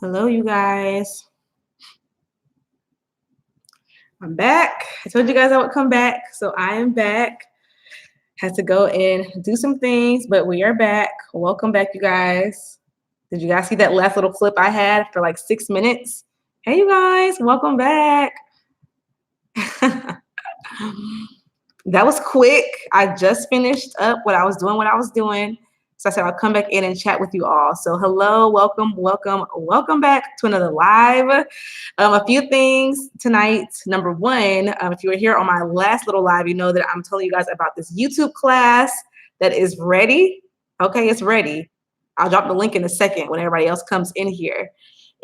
Hello, you guys. I'm back. I told you guys I would come back, so I am back. Had to go and do some things, but we are back. Welcome back, you guys. Did you guys see that last little clip I had for like 6 minutes? Hey, you guys, welcome back. That was quick. I just finished up what I was doing. So I said I'll come back in and chat with you all. So hello, welcome back to another live. A few things tonight. Number one, if you were here on my last little live, you know that I'm telling you guys about this YouTube class that is ready. Okay, it's ready. I'll drop the link in a second when everybody else comes in here.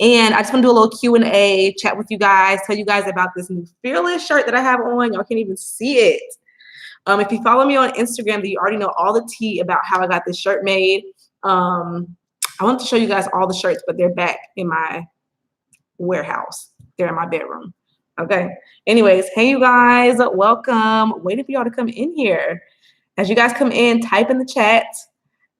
And I just want to do a little Q&A, chat with you guys, tell you guys about this new Fearless shirt that I have on. Y'all can't even see it. If you follow me on Instagram, then you already know all the tea about how I got this shirt made. I want to show you guys all the shirts, but they're back in my warehouse. They're in my bedroom. Okay. Anyways, hey, you guys, welcome. Waiting for y'all to come in here. As you guys come in, type in the chat.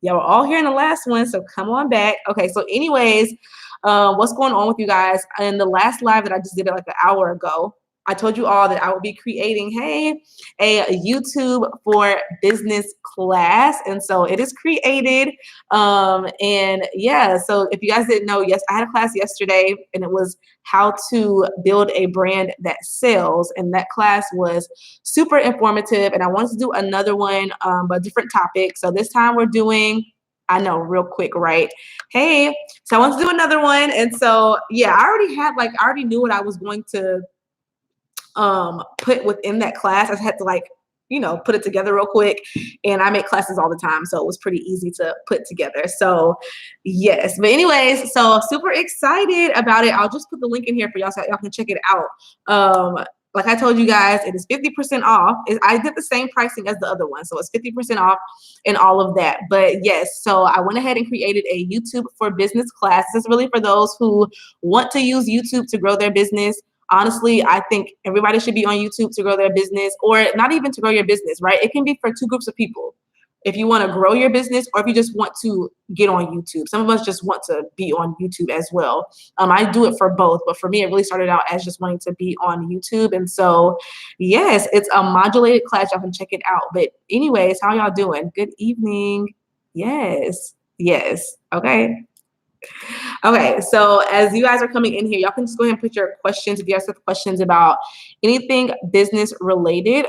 Y'all were all here in the last one, so come on back. Okay, so anyways, what's going on with you guys? In the last live that I just did like an hour ago, I told you all that I will be creating, a YouTube for business class. And so it is created. And yeah, so if you guys didn't know, yes, I had a class yesterday and it was how to build a brand that sells. And that class was super informative. And I wanted to do another one, but different topic. So this time we're doing, I know, real quick, right? Hey, so I want to do another one. And so, yeah, I already knew what I was going to put within that class. I had to put it together real quick, and I make classes all the time, so it was pretty easy to put together. So yes, but anyways, so super excited about it. I'll just put the link in here for y'all so y'all can check it out. Like I told you guys, it is 50% off. I did the same pricing as the other one, so it's 50% off and all of that. But yes, so I went ahead and created a YouTube for business class. This is really for those who want to use YouTube to grow their business. Honestly, I think everybody should be on YouTube to grow their business, or not even to grow your business, right? It can be for two groups of people. If you want to grow your business, or if you just want to get on YouTube. Some of us just want to be on YouTube as well. I do it for both, but for me, it really started out as just wanting to be on YouTube. And so, yes, it's a modulated class. Y'all can check it out. But anyways, how y'all doing? Good evening. Yes. Okay. Okay, so as you guys are coming in here, y'all can just go ahead and put your questions if you guys have questions about anything business related.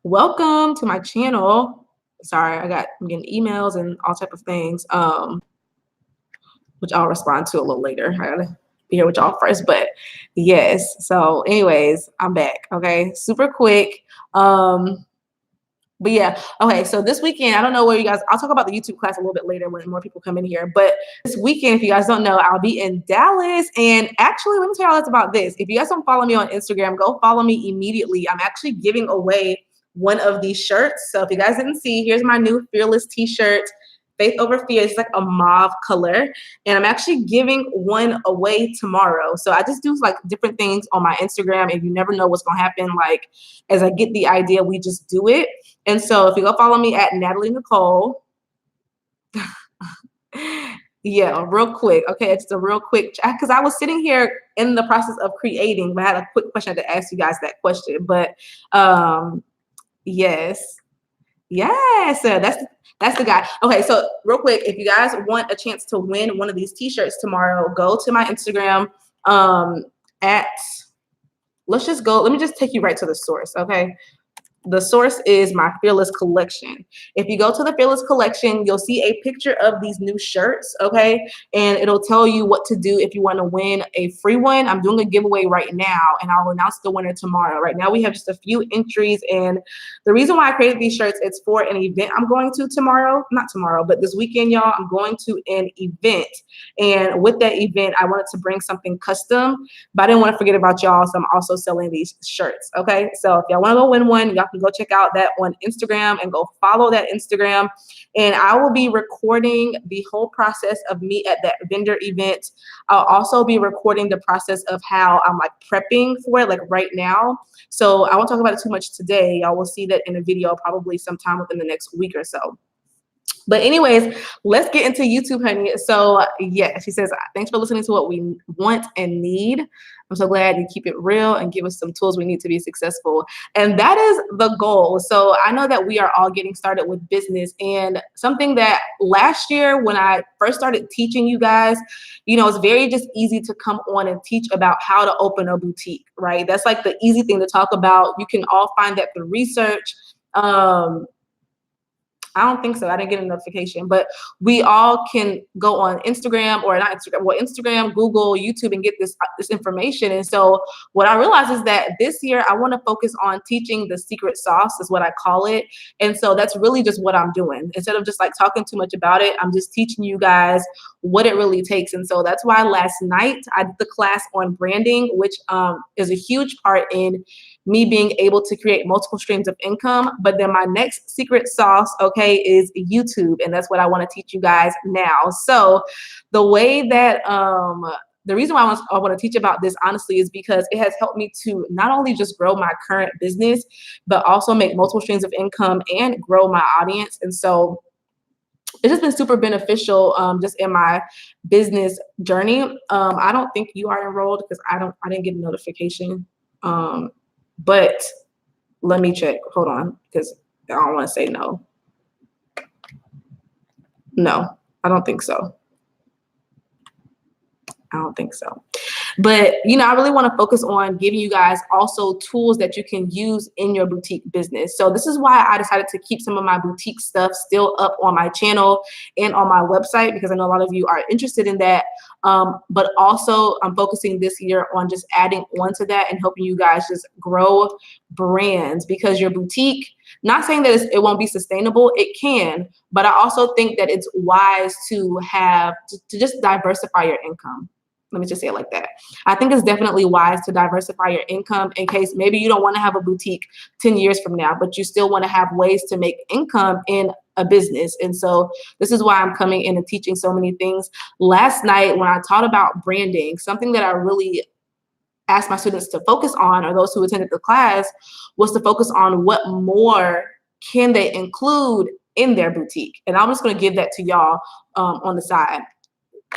Welcome to my channel. Sorry, I'm getting emails and all type of things, which I'll respond to a little later. I gotta be here with y'all first, but yes. So anyways, I'm back, okay? Super quick. But yeah, okay, so this weekend, I don't know where you guys, I'll talk about the YouTube class a little bit later when more people come in here. But this weekend, if you guys don't know, I'll be in Dallas. And actually, let me tell you all about this. If you guys don't follow me on Instagram, go follow me immediately. I'm actually giving away one of these shirts. So if you guys didn't see, here's my new Fearless t-shirt. Faith Over Fear. It's like a mauve color. And I'm actually giving one away tomorrow. So I just do like different things on my Instagram. And you never know what's going to happen. Like as I get the idea, we just do it. And so if you go follow me at Natalie Nicole. Yeah, real quick. Okay, it's a real quick, because I was sitting here in the process of creating, but I had a quick question to ask you guys that question. But yes. That's the guy. Okay, so real quick, if you guys want a chance to win one of these t-shirts tomorrow, go to my Instagram let me just take you right to the source, okay? The source is my Fearless collection. If you go to the Fearless collection, you'll see a picture of these new shirts, okay? And it'll tell you what to do if you want to win a free one. I'm doing a giveaway right now, and I'll announce the winner tomorrow. Right now, we have just a few entries, and the reason why I created these shirts, it's for an event I'm going to tomorrow. Not tomorrow, but this weekend, y'all. I'm going to an event, and with that event, I wanted to bring something custom, but I didn't want to forget about y'all, so I'm also selling these shirts, okay? So if y'all want to go win one, y'all can go check out that on Instagram and go follow that Instagram. And I will be recording the whole process of me at that vendor event. I'll also be recording the process of how I'm like prepping for it, like right now. So I won't talk about it too much today. Y'all will see that in a video probably sometime within the next week or so. But anyways, let's get into YouTube, honey. So yeah, she says, thanks for listening to what we want and need. I'm so glad you keep it real and give us some tools we need to be successful. And that is the goal. So I know that we are all getting started with business, and something that last year when I first started teaching you guys, you know, it's very just easy to come on and teach about how to open a boutique, right? That's like the easy thing to talk about. You can all find that through research. I don't think so. I didn't get a notification, but we all can go on Instagram, or not Instagram, well, Instagram, Google, YouTube, and get this information. And so what I realized is that this year I want to focus on teaching the secret sauce, is what I call it. And so that's really just what I'm doing. Instead of just like talking too much about it, I'm just teaching you guys what it really takes. And so that's why last night I did the class on branding, which is a huge part in me being able to create multiple streams of income. But then my next secret sauce, okay, is YouTube. And that's what I want to teach you guys now. So the way that, the reason why I want to teach about this, honestly, is because it has helped me to not only just grow my current business, but also make multiple streams of income and grow my audience. And so it's just been super beneficial just in my business journey. I don't think you are enrolled because I didn't get a notification. But let me check. Hold on, because I don't want to say no. No, I don't think so. I don't think so. But, you know, I really want to focus on giving you guys also tools that you can use in your boutique business. So this is why I decided to keep some of my boutique stuff still up on my channel and on my website, because I know a lot of you are interested in that. But also I'm focusing this year on just adding on to that and helping you guys just grow brands, because your boutique, not saying that it won't be sustainable, it can, but I also think that it's wise to have to just diversify your income. Let me just say it like that. I think it's definitely wise to diversify your income in case maybe you don't want to have a boutique 10 years from now, but you still want to have ways to make income in a business. And so this is why I'm coming in and teaching so many things. Last night when I taught about branding, something that I really asked my students to focus on, or those who attended the class, was to focus on what more can they include in their boutique. And I'm just going to give that to y'all on the side.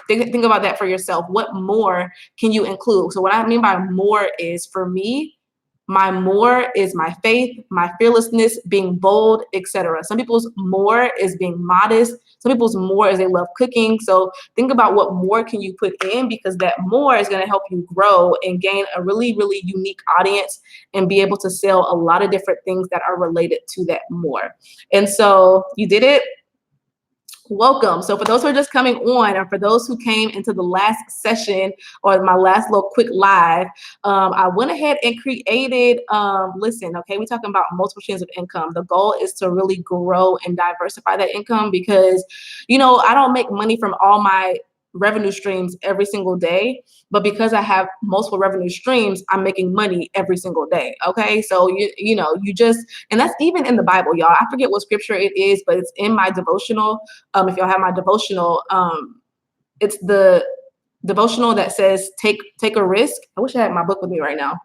Think about that for yourself. What more can you include? So what I mean by more is, for me, my more is my faith, my fearlessness, being bold, etc. Some people's more is being modest. Some people's more is they love cooking. So think about what more can you put in, because that more is going to help you grow and gain a really, really unique audience and be able to sell a lot of different things that are related to that more. And so you did it. Welcome. So for those who are just coming on, or for those who came into the last session or my last little quick live, I went ahead and created, listen, okay, we're talking about multiple streams of income. The goal is to really grow and diversify that income, because, you know, I don't make money from all my revenue streams every single day, but because I have multiple revenue streams, I'm making money every single day. Okay, so you know, you just, and that's even in the Bible, y'all. I forget what scripture it is, but it's in my devotional. If y'all have my devotional, it's the devotional that says take a risk. I wish I had my book with me right now.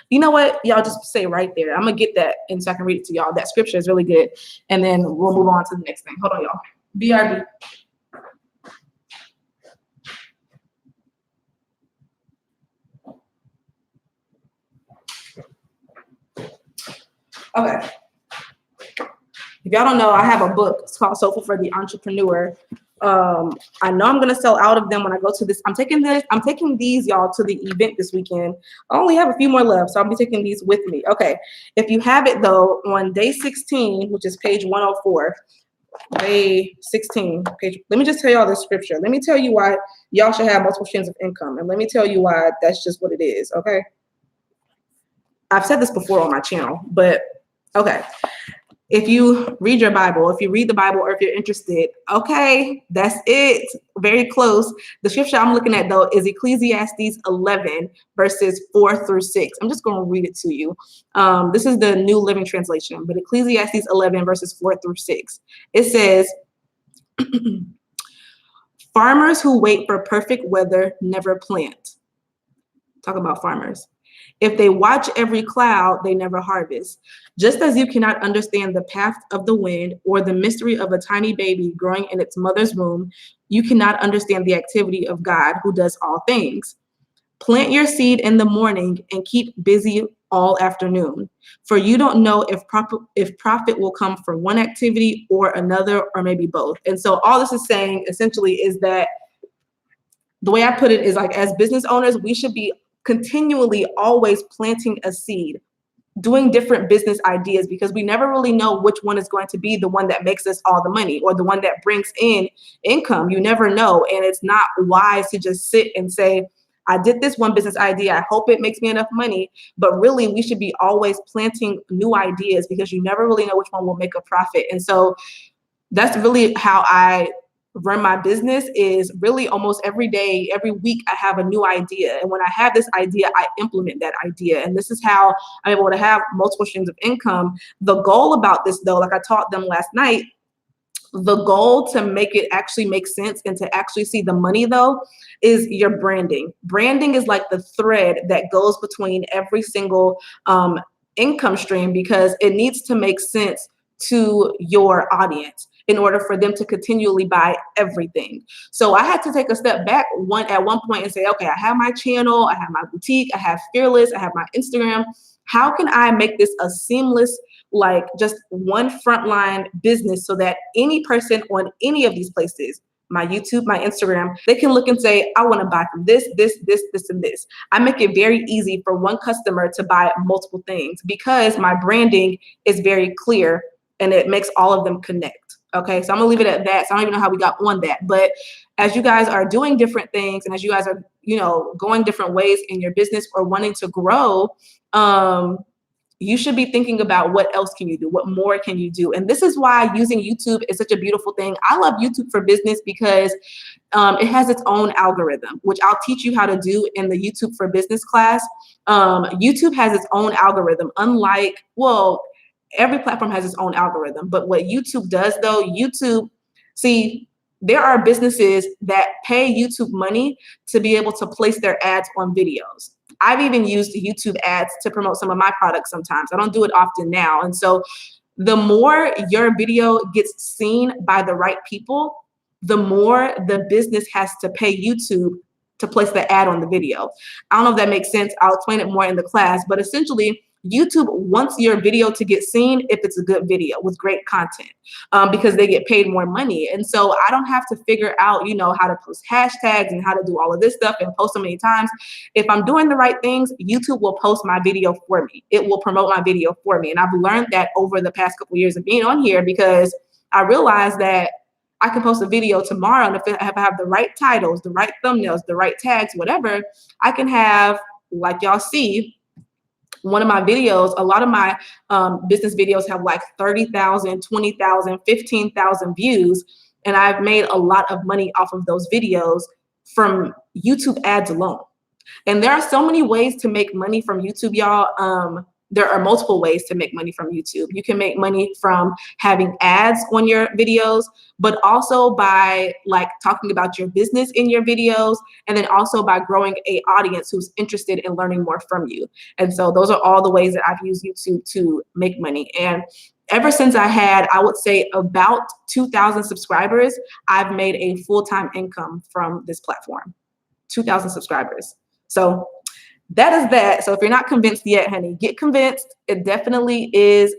You know what, y'all, just say right there. I'm gonna get that and so I can read it to y'all. That scripture is really good, and then we'll move on to the next thing. Hold on, y'all. BRB. Okay. If y'all don't know, I have a book. It's called Soulful for the Entrepreneur. I know I'm gonna sell out of them when I go to this. I'm taking these, y'all, to the event this weekend. I only have a few more left, so I'll be taking these with me. Okay. If you have it though, on day 16, which is page 104, day 16, page. Let me just tell y'all this scripture. Let me tell you why y'all should have multiple streams of income, and let me tell you why that's just what it is. Okay. I've said this before on my channel, but okay. If you read your Bible, if you read the Bible, or if you're interested, okay, that's it. Very close. The scripture I'm looking at though is Ecclesiastes 11 verses 4 through 6. I'm just going to read it to you. This is the New Living Translation, but Ecclesiastes 11 verses 4 through 6. It says, farmers who wait for perfect weather never plant. Talk about farmers. If they watch every cloud, they never harvest. Just as you cannot understand the path of the wind or the mystery of a tiny baby growing in its mother's womb, you cannot understand the activity of God who does all things. Plant your seed in the morning and keep busy all afternoon, for you don't know if profit will come from one activity or another, or maybe both. And so all this is saying essentially is that the way I put it is like, as business owners, we should be continually always planting a seed, doing different business ideas, because we never really know which one is going to be the one that makes us all the money or the one that brings in income. You never know. And it's not wise to just sit and say, I did this one business idea, I hope it makes me enough money. But really, we should be always planting new ideas, because you never really know which one will make a profit. And so that's really how I run my business, is really almost every day, every week, I have a new idea. And when I have this idea, I implement that idea. And this is how I'm able to have multiple streams of income. The goal about this, though, like I taught them last night, the goal to make it actually make sense and to actually see the money, though, is your branding. Branding is like the thread that goes between every single income stream, because it needs to make sense to your audience in order for them to continually buy everything. So I had to take a step back at one point and say, okay, I have my channel, I have my boutique, I have Fearless, I have my Instagram. How can I make this a seamless, like just one frontline business, so that any person on any of these places, my YouTube, my Instagram, they can look and say, I want to buy from this, this, this, this, and this. I make it very easy for one customer to buy multiple things, because my branding is very clear and it makes all of them connect. Okay, so I'm gonna leave it at that. So I don't even know how we got on that. But as you guys are doing different things, and as you guys are, going different ways in your business or wanting to grow, you should be thinking about what else can you do? What more can you do? And this is why using YouTube is such a beautiful thing. I love YouTube for business because it has its own algorithm, which I'll teach you how to do in the YouTube for business class. YouTube has its own algorithm, unlike, well, every platform has its own algorithm. But what YouTube does, though, there are businesses that pay YouTube money to be able to place their ads on videos. I've even used YouTube ads to promote some of my products sometimes. I don't do it often now. And so the more your video gets seen by the right people, the more the business has to pay YouTube to place the ad on the video. I don't know if that makes sense. I'll explain it more in the class, but essentially, YouTube wants your video to get seen if it's a good video with great content, because they get paid more money. And so I don't have to figure out, how to post hashtags and how to do all of this stuff and post so many times. If I'm doing the right things, YouTube will post my video for me. It will promote my video for me. And I've learned that over the past couple of years of being on here, because I realized that I can post a video tomorrow, and if I have the right titles, the right thumbnails, the right tags, whatever, I can have, like y'all see, one of my videos, a lot of my business videos have like 30,000, 20,000, 15,000 views. And I've made a lot of money off of those videos from YouTube ads alone. And there are so many ways to make money from YouTube, y'all. There are multiple ways to make money from YouTube. You can make money from having ads on your videos, but also by like talking about your business in your videos, and then also by growing an audience who's interested in learning more from you. And so those are all the ways that I've used YouTube to make money. And ever since I had, I would say, about 2,000 subscribers, I've made a full-time income from this platform. 2,000 subscribers. So that is that. So if you're not convinced yet, honey, get convinced. It definitely is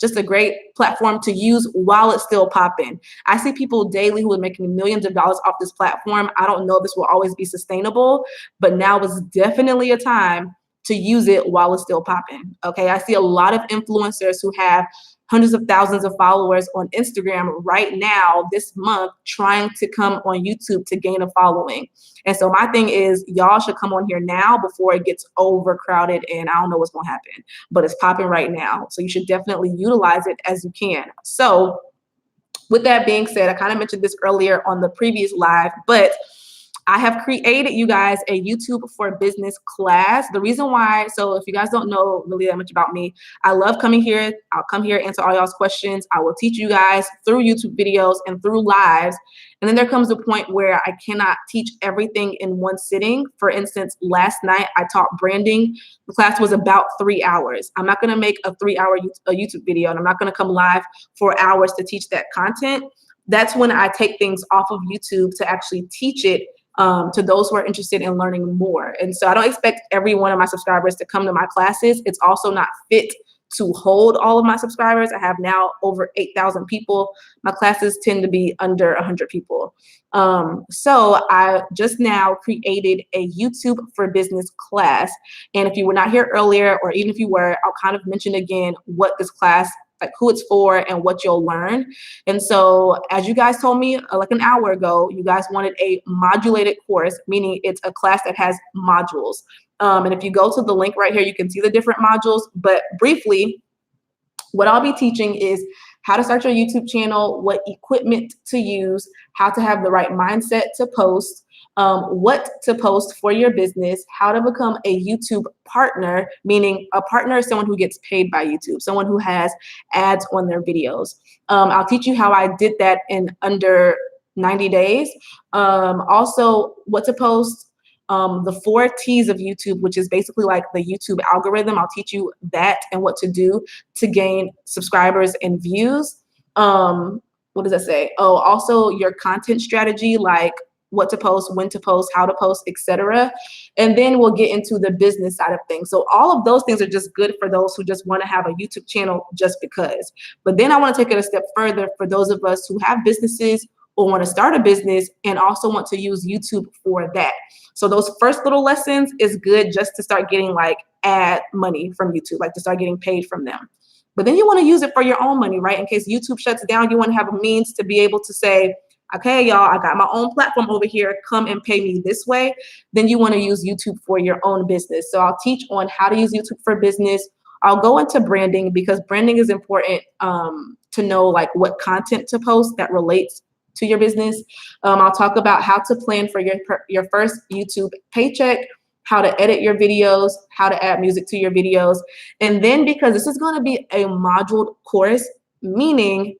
just a great platform to use while it's still popping. I see people daily who are making millions of dollars off this platform. I don't know if this will always be sustainable, but now is definitely a time to use it while it's still popping. Okay, I see a lot of influencers who have hundreds of thousands of followers on Instagram right now this month trying to come on YouTube to gain a following. And so my thing is, y'all should come on here now before it gets overcrowded, and I don't know what's going to happen, but it's popping right now. So you should definitely utilize it as you can. So with that being said, I kind of mentioned this earlier on the previous live, but I have created, you guys, a YouTube for Business class. The reason why, so if you guys don't know really that much about me, I love coming here. I'll come here, answer all y'all's questions. I will teach you guys through YouTube videos and through lives. And then there comes a point where I cannot teach everything in one sitting. For instance, last night I taught branding. The class was about 3 hours. I'm not going to make a 3-hour YouTube video, and I'm not going to come live for hours to teach that content. That's when I take things off of YouTube to actually teach it to those who are interested in learning more. And so I don't expect every one of my subscribers to come to my classes. It's also not fit to hold all of my subscribers. I have now over 8,000 people. My classes tend to be under 100 people. So I just now created a YouTube for Business class. And if you were not here earlier, or even if you were, I'll kind of mention again what this class, like who it's for and what you'll learn. And so as you guys told me like an hour ago, you guys wanted a modulated course, meaning it's a class that has modules. And if you go to the link right here, you can see the different modules. But briefly, what I'll be teaching is how to start your YouTube channel, what equipment to use, how to have the right mindset to post, what to post for your business, how to become a YouTube partner, meaning a partner is someone who gets paid by YouTube, someone who has ads on their videos. I'll teach you how I did that in under 90 days. Also, what to post, the 4 T's of YouTube, which is basically like the YouTube algorithm. I'll teach you that and what to do to gain subscribers and views. What does that say? Oh, also your content strategy, like what to post, when to post, how to post, etc. And then we'll get into the business side of things. So all of those things are just good for those who just want to have a YouTube channel just because. But then I want to take it a step further for those of us who have businesses or want to start a business and also want to use YouTube for that. So those first little lessons is good just to start getting like ad money from YouTube, like to start getting paid from them. But then you want to use it for your own money, right? In case YouTube shuts down, you want to have a means to be able to say, okay, y'all, I got my own platform over here. Come and pay me this way. Then you want to use YouTube for your own business. So I'll teach on how to use YouTube for business. I'll go into branding because branding is important to know like what content to post that relates to your business. I'll talk about how to plan for your first YouTube paycheck, how to edit your videos, how to add music to your videos. And then because this is going to be a module course, meaning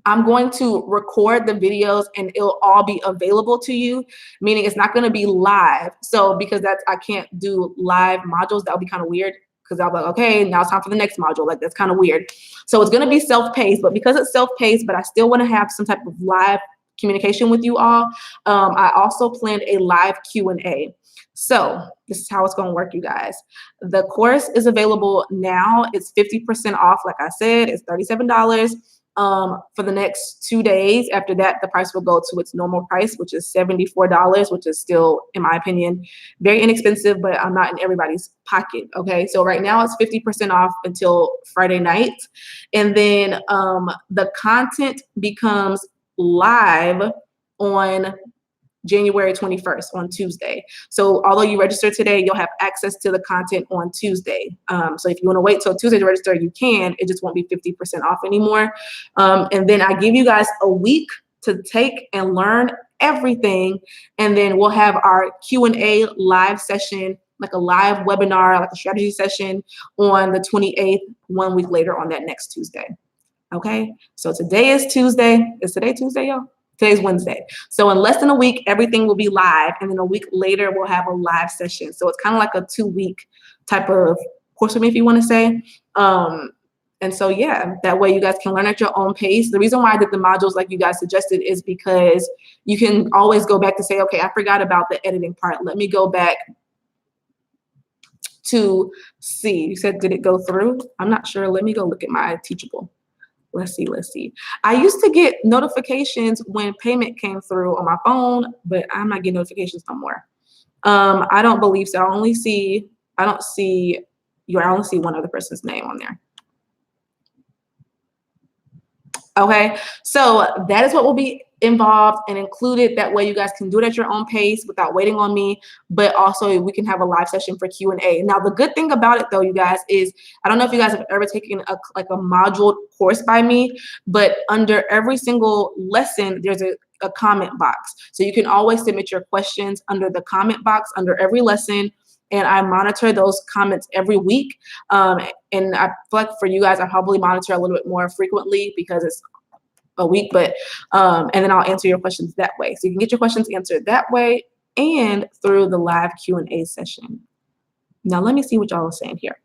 I'm going to record the videos and it'll all be available to you, meaning it's not going to be live. So because I can't do live modules, that'll be kind of weird because I'll be like, okay, now it's time for the next module. Like that's kind of weird. So it's going to be self-paced, but because it's self-paced, but I still want to have some type of live communication with you all. I also planned a live Q&A. So this is how it's going to work, you guys. The course is available now. It's 50% off. Like I said, it's $37. For the next 2 days. After that, the price will go to its normal price, which is $74, which is still, in my opinion, very inexpensive, but I'm not in everybody's pocket. Okay, so right now it's 50% off until Friday night. And then the content becomes live on January 21st on Tuesday. So although you register today, you'll have access to the content on Tuesday. So if you want to wait till Tuesday to register, you can. It just won't be 50% off anymore. And then I give you guys a week to take and learn everything. And then we'll have our Q&A live session, like a live webinar, like a strategy session on the 28th, 1 week later on that next Tuesday. Okay, so today is Tuesday. Is today Tuesday, y'all? Today's Wednesday. So in less than a week, everything will be live. And then a week later, we'll have a live session. So it's kind of like a 2-week type of course for me, if you want to say. And so, yeah, that way you guys can learn at your own pace. The reason why I did the modules like you guys suggested is because you can always go back to say, okay, I forgot about the editing part. Let me go back to see. You said, did it go through? I'm not sure. Let me go look at my Teachable. Let's see. I used to get notifications when payment came through on my phone, but I'm not getting notifications no more. I don't believe so. I only see one other person's name on there. Okay, so that is what will be involved and included. That way you guys can do it at your own pace without waiting on me, but also we can have a live session for Q&A. Now, the good thing about it though, you guys, is I don't know if you guys have ever taken a module course by me, but under every single lesson, there's a a comment box. So you can always submit your questions under the comment box under every lesson. And I monitor those comments every week. And I feel like for you guys, I probably monitor a little bit more frequently because it's a week, but and then I'll answer your questions that way. So you can get your questions answered that way and through the live Q&A session. Now let me see what y'all are saying here.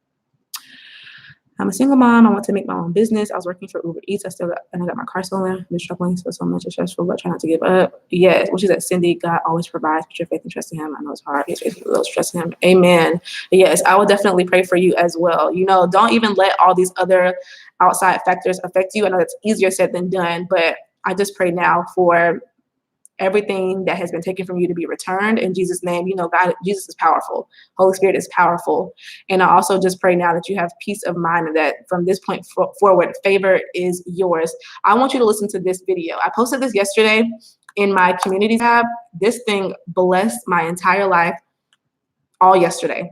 I'm a single mom. I want to make my own business. I was working for Uber Eats. I got my car stolen. I've been struggling so much. It's stressful, but try not to give up. Yes, which is that Cindy, God always provides. Put your faith and trust in him. I know it's hard. His faith and trust in him. Amen. Yes, I will definitely pray for you as well. You know, don't even let all these other outside factors affect you. I know it's easier said than done, but I just pray now for everything that has been taken from you to be returned in Jesus' name. You know, God, Jesus is powerful. Holy Spirit is powerful. And I also just pray now that you have peace of mind and that from this point forward, favor is yours. I want you to listen to this video. I posted this yesterday in my community tab. This thing blessed my entire life all yesterday.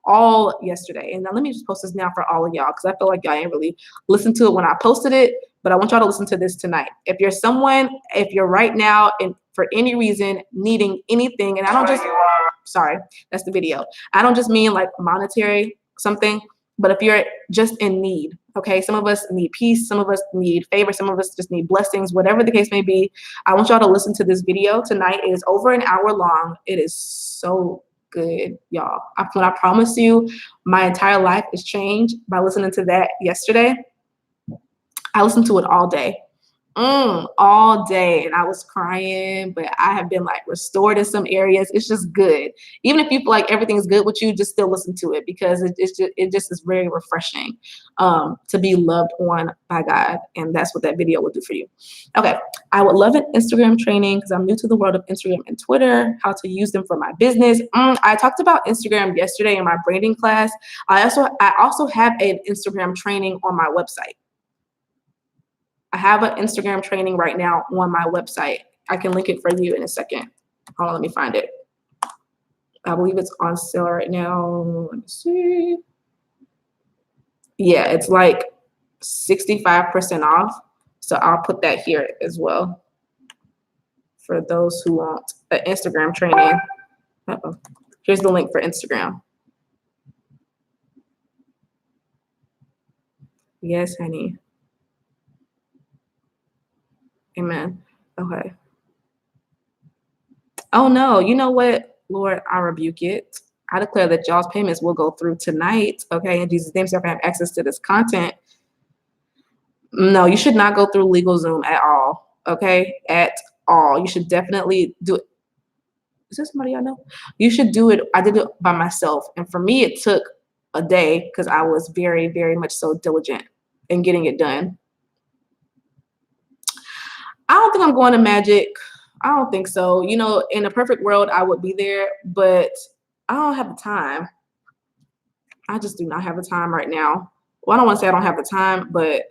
And now let me just post this now for all of y'all because I feel like y'all ain't really listened to it when I posted it, but I want y'all to listen to this tonight. If you're right now and for any reason needing anything, and I don't just, sorry, that's the video. I don't just mean like monetary something, but if you're just in need, okay? Some of us need peace, some of us need favor, some of us just need blessings, whatever the case may be. I want y'all to listen to this video tonight. It is over an hour long. It is so good, y'all. When I promise you, my entire life is changed by listening to that yesterday. I listened to it all day. All day, and I was crying, but I have been like restored in some areas. It's just good. Even if you feel like everything's good with you, just still listen to it because it just is very refreshing to be loved on by God, and that's what that video will do for you. Okay, I would love an Instagram training because I'm new to the world of Instagram and Twitter, how to use them for my business. I talked about Instagram yesterday in my branding class. I also have an Instagram training on my website. I have an Instagram training right now on my website. I can link it for you in a second. Hold on, let me find it. I believe it's on sale right now. Let me see. Yeah, it's like 65% off. So I'll put that here as well for those who want an Instagram training. Here's the link for Instagram. Yes, honey. Amen. Okay. Oh no, you know what? Lord, I rebuke it. I declare that y'all's payments will go through tonight. Okay, in Jesus' name, so I can have access to this content. No, you should not go through LegalZoom at all. Okay, at all. You should definitely do it. Is there somebody I know? You should do it. I did it by myself, and for me, it took a day because I was very, very much so diligent in getting it done. I don't think I'm going to Magic. I don't think so. You know, in a perfect world, I would be there, but I don't have the time. I just do not have the time right now. Well, I don't want to say I don't have the time, but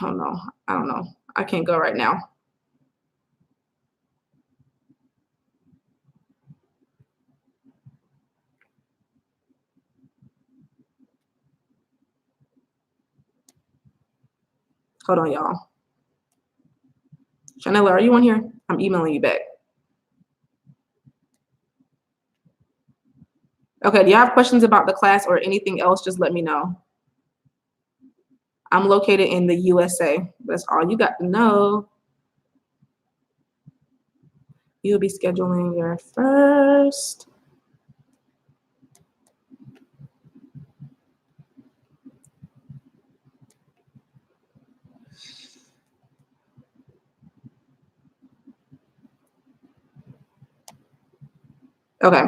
I don't know. I can't go right now. Hold on, y'all. Chanela, are you on here? I'm emailing you back. Okay, do you have questions about the class or anything else? Just let me know. I'm located in the USA. That's all you got to know. You'll be scheduling your first. Okay.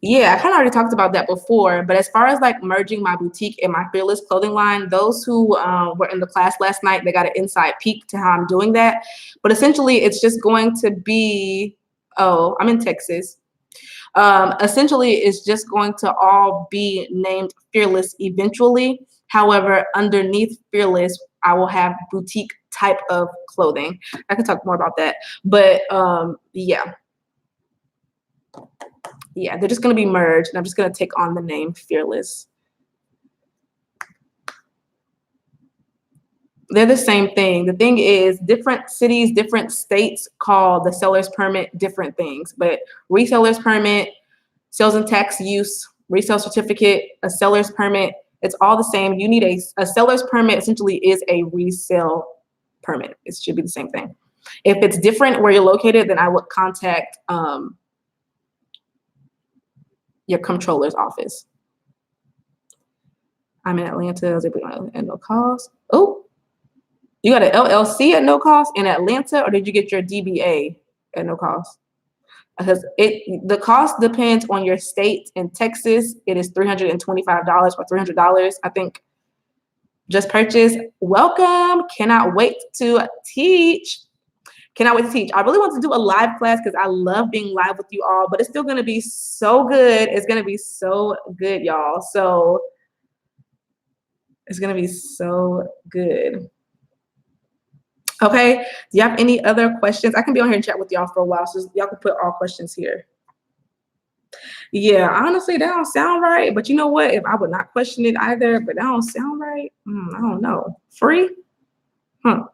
Yeah, I kind of already talked about that before, but as far as like merging my boutique and my Fearless clothing line, those who were in the class last night, they got an inside peek to how I'm doing that. But essentially, it's just going to be, I'm in Texas. Essentially, it's just going to all be named Fearless eventually. However, underneath Fearless, I will have boutique type of clothing. I can talk more about that, but yeah. Yeah, they're just going to be merged, and I'm just going to take on the name Fearless. They're the same thing. The thing is, different cities, different states call the seller's permit different things. But reseller's permit, sales and tax use, resale certificate, a seller's permit, it's all the same. You need a seller's permit essentially is a resale permit. It should be the same thing. If it's different where you're located, then I would contact your comptroller's office. I'm in Atlanta at no cost. Oh, you got an LLC at no cost in Atlanta, or did you get your DBA at no cost? Because the cost depends on your state. In Texas, it is $325 or $300, I think. Just purchase. Welcome. Cannot wait to teach. Cannot wait to teach. I really want to do a live class because I love being live with you all, but it's still going to be so good. It's going to be so good, y'all. So it's going to be so good. Okay. Do you have any other questions? I can be on here and chat with y'all for a while, so y'all can put all questions here. Yeah, honestly, that don't sound right. But you know what? If I would not question it either, but that don't sound right. I don't know. Free? Huh.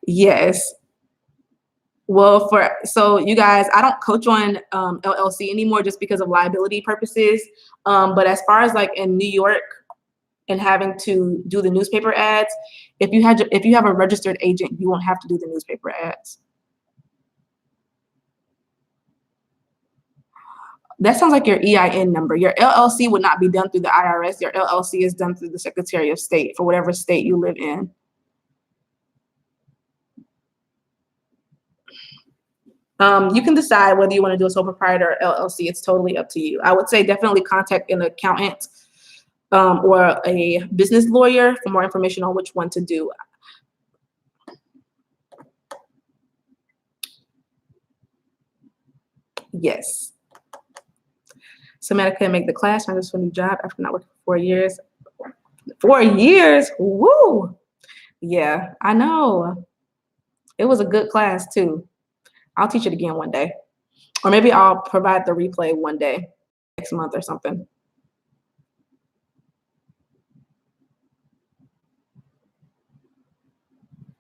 Yes. Well, so you guys, I don't coach on LLC anymore just because of liability purposes. But as far as like in New York and having to do the newspaper ads, if you have a registered agent, you won't have to do the newspaper ads. That sounds like your EIN number. Your LLC would not be done through the IRS. Your LLC is done through the Secretary of State for whatever state you live in. You can decide whether you want to do a sole proprietor or LLC. It's totally up to you. I would say definitely contact an accountant or a business lawyer for more information on which one to do. Yes. Samantha couldn't make the class. Trying to switch a new job after not working for 4 years. 4 years? Woo! Yeah, I know. It was a good class too. I'll teach it again one day. Or maybe I'll provide the replay one day, next month or something.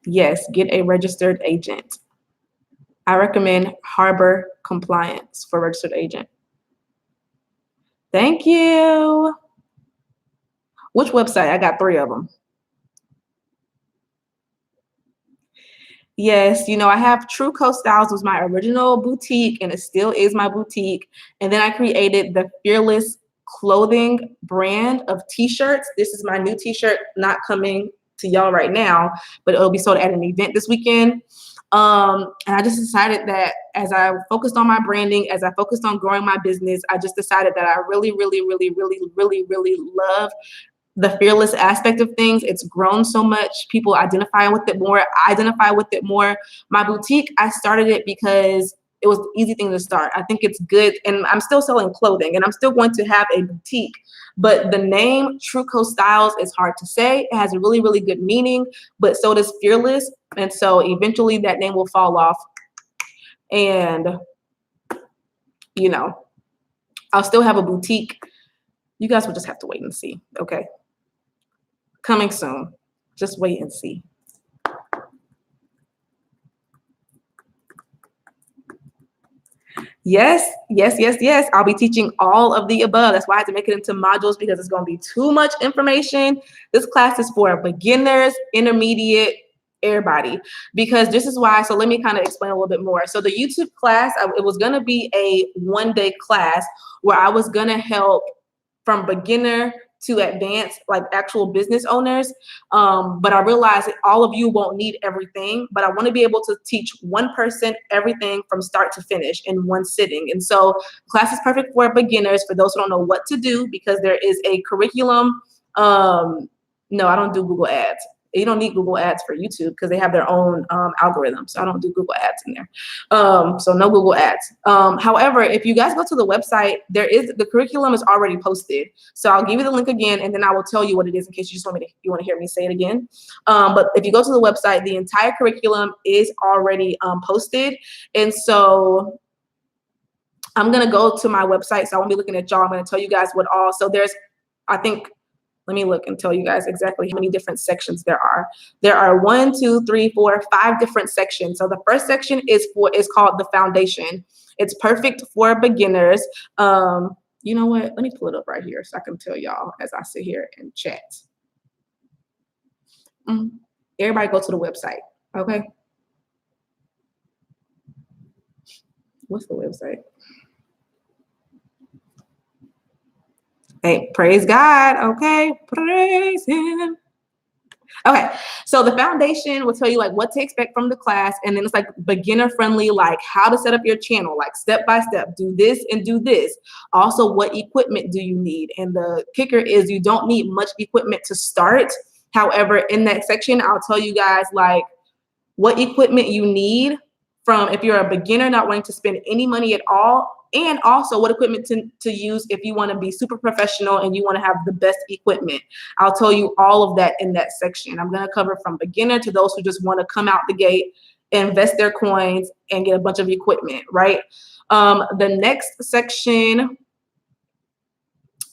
Yes, get a registered agent. I recommend Harbor Compliance for registered agent. Thank you. Which website? I got 3 of them. Yes, you know, I have True Co Styles was my original boutique, and it still is my boutique. And then I created the Fearless clothing brand of t-shirts. This is my new t-shirt, not coming to y'all right now, but it'll be sold at an event this weekend. And I just decided that as I focused on my branding, as I focused on growing my business, I just decided that I really, really, really, really, really, really love the fearless aspect of things. It's grown so much. People identify with it more. I identify with it more. My boutique, I started it because it was the easy thing to start. I think it's good. And I'm still selling clothing and I'm still going to have a boutique. But the name True Co Styles is hard to say. It has a really, really good meaning, but so does Fearless. And so eventually that name will fall off. And, you know, I'll still have a boutique. You guys will just have to wait and see. Okay. Coming soon. Just wait and see. Yes, yes, yes, yes. I'll be teaching all of the above. That's why I had to make it into modules because it's going to be too much information. This class is for beginners, intermediate, everybody. Because this is why, so let me kind of explain a little bit more. So the YouTube class, it was going to be a one-day class where I was going to help from beginner to advanced, like actual business owners. But I realized that all of you won't need everything, but I want to be able to teach one person everything from start to finish in one sitting. And so class is perfect for beginners, for those who don't know what to do, because there is a curriculum. No, I don't do Google Ads. You don't need Google Ads for YouTube because they have their own algorithm. So I don't do Google Ads in there. So no Google Ads. However, if you guys go to the website, the curriculum is already posted. So I'll give you the link again, and then I will tell you what it is in case you just want to hear me say it again. But if you go to the website, the entire curriculum is already posted. And so I'm going to go to my website. So I won't be looking at y'all. I'm going to tell you guys what all. So there's, I think, Let me look and tell you guys exactly how many different sections there are. There are 1, 2, 3, 4, 5 different sections. So the first section is called the foundation. It's perfect for beginners. You know what? Let me pull it up right here so I can tell y'all as I sit here and chat. Everybody go to the website, okay? What's the website? Hey, praise God, okay? Praise him. Okay, so the foundation will tell you like what to expect from the class, and then it's like beginner friendly, like how to set up your channel, like step by step, do this and do this. Also, what equipment do you need? And the kicker is you don't need much equipment to start. However, in that section, I'll tell you guys like what equipment you need from if you're a beginner not wanting to spend any money at all, and also what equipment to use if you want to be super professional and you want to have the best equipment. I'll tell you all of that in that section. I'm going to cover from beginner to those who just want to come out the gate, invest their coins, and get a bunch of equipment, right? The next section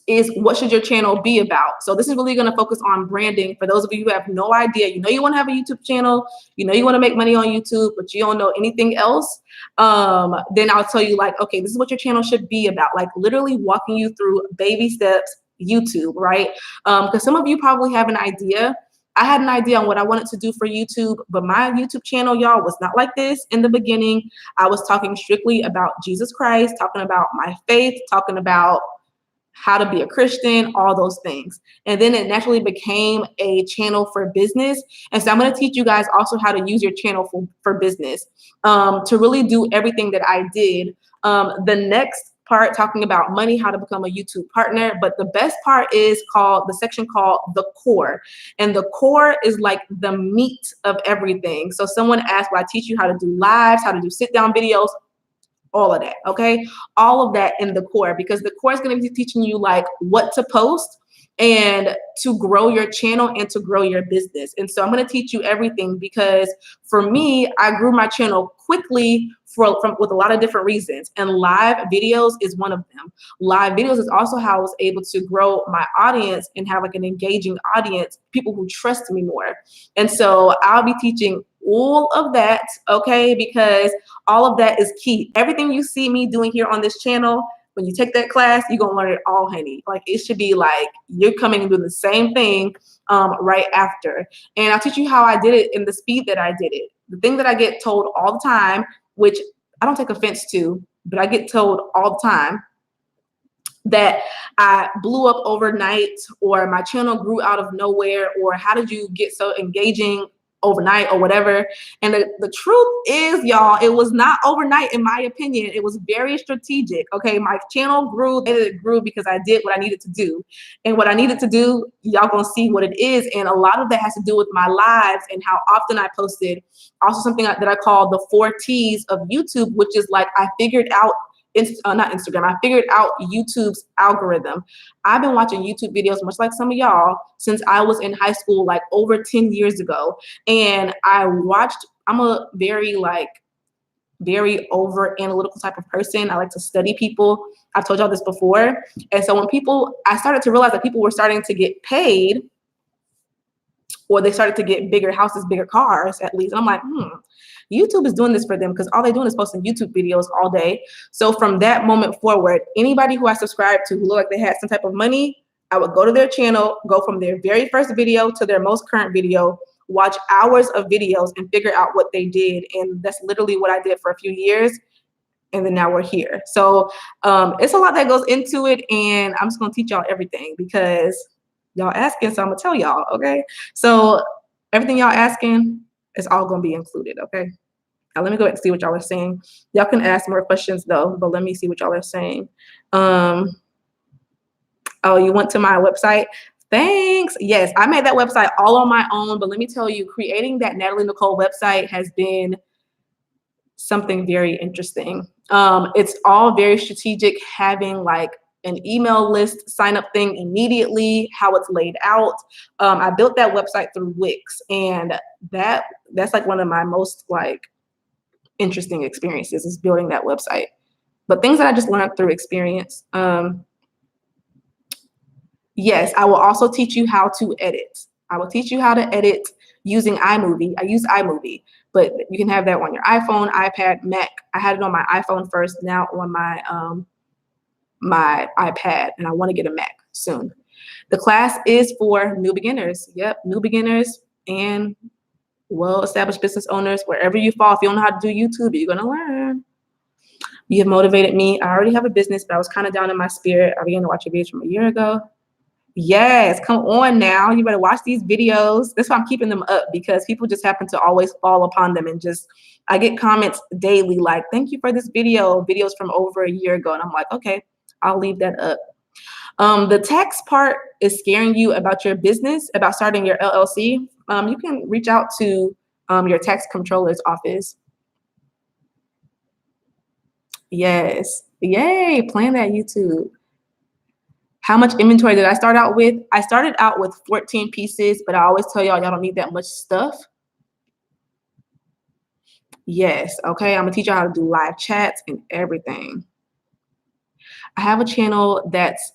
is what should your channel be about? So this is really going to focus on branding. For those of you who have no idea, you know you want to have a YouTube channel, you know you want to make money on YouTube, but you don't know anything else, then I'll tell you like, okay, this is what your channel should be about, like literally walking you through baby steps YouTube, right? Because some of you probably have an idea. I had an idea on what I wanted to do for YouTube, but my YouTube channel, y'all, was not like this in the beginning. I was talking strictly about Jesus Christ, talking about my faith, talking about how to be a Christian, all those things. And then it naturally became a channel for business. And so I'm going to teach you guys also how to use your channel for business, to really do everything that I did. The next part talking about money, how to become a YouTube partner. But the best part is called the section called the core. And the core is like the meat of everything. So someone asked, well, I teach you how to do lives, how to do sit down videos, all of that, okay? All of that in the core, because the core is going to be teaching you like what to post and to grow your channel and to grow your business. And so I'm going to teach you everything because for me, I grew my channel quickly with a lot of different reasons. And live videos is one of them. Live videos is also how I was able to grow my audience and have like an engaging audience, people who trust me more. And so I'll be teaching all of that, okay? Because all of that is key. Everything you see me doing here on this channel, when you take that class, you're gonna learn it all, honey. Like it should be like you're coming and doing the same thing right after. And I'll teach you how I did it in the speed that I did it. The thing that I get told all the time, which I don't take offense to, but I get told all the time that I blew up overnight, or my channel grew out of nowhere, or how did you get so engaging overnight, or whatever. And the truth is, y'all, it was not overnight in my opinion. It was very strategic. Okay, my channel grew, it grew because I did what I needed to do. And what I needed to do, y'all gonna see what it is. And a lot of that has to do with my lives and how often I posted. Also something that I call the 4 T's of YouTube, which is like I figured out not Instagram. I figured out YouTube's algorithm. I've been watching YouTube videos, much like some of y'all, since I was in high school, like over 10 years ago. And I'm a very over analytical type of person. I like to study people. I've told y'all this before. And so I started to realize that people were starting to get paid, or they started to get bigger houses, bigger cars, at least. And I'm like, YouTube is doing this for them because all they're doing is posting YouTube videos all day. So from that moment forward, anybody who I subscribed to who looked like they had some type of money, I would go to their channel, go from their very first video to their most current video, watch hours of videos and figure out what they did. And that's literally what I did for a few years. And then now we're here. So it's a lot that goes into it. And I'm just going to teach y'all everything because y'all asking, so I'm going to tell y'all, okay? So everything y'all asking, it's all going to be included, okay? Now let me go back and see what y'all are saying. Y'all can ask more questions though, but let me see what y'all are saying. Oh, you went to my website? Thanks. Yes, I made that website all on my own, but let me tell you, creating that Natalie Nicole website has been something very interesting. It's all very strategic, having like an email list sign up thing immediately, how it's laid out. I built that website through Wix, and that's like one of my most like interesting experiences is building that website. But things that I just learned through experience. Yes, I will also teach you how to edit. I will teach you how to edit using iMovie. I use iMovie, but you can have that on your iPhone, iPad, Mac. I had it on my iPhone first, now on my iPad, and I want to get a Mac soon. The class is for new beginners. Yep, new beginners and well-established business owners. Wherever you fall, if you don't know how to do YouTube, you're gonna learn. You have motivated me. I already have a business, but I was kind of down in my spirit. I began to watch your videos from a year ago. Yes, come on now. You better watch these videos. That's why I'm keeping them up, because people just happen to always fall upon them and just, I get comments daily like, thank you for this video, videos from over a year ago. And I'm like, okay, I'll leave that up. The tax part is scaring you about your business, about starting your LLC. You can reach out to your tax controller's office. Yes, yay, plan that YouTube. How much inventory did I start out with? I started out with 14 pieces, but I always tell y'all don't need that much stuff. Yes, okay, I'm gonna teach y'all how to do live chats and everything. I have a channel that's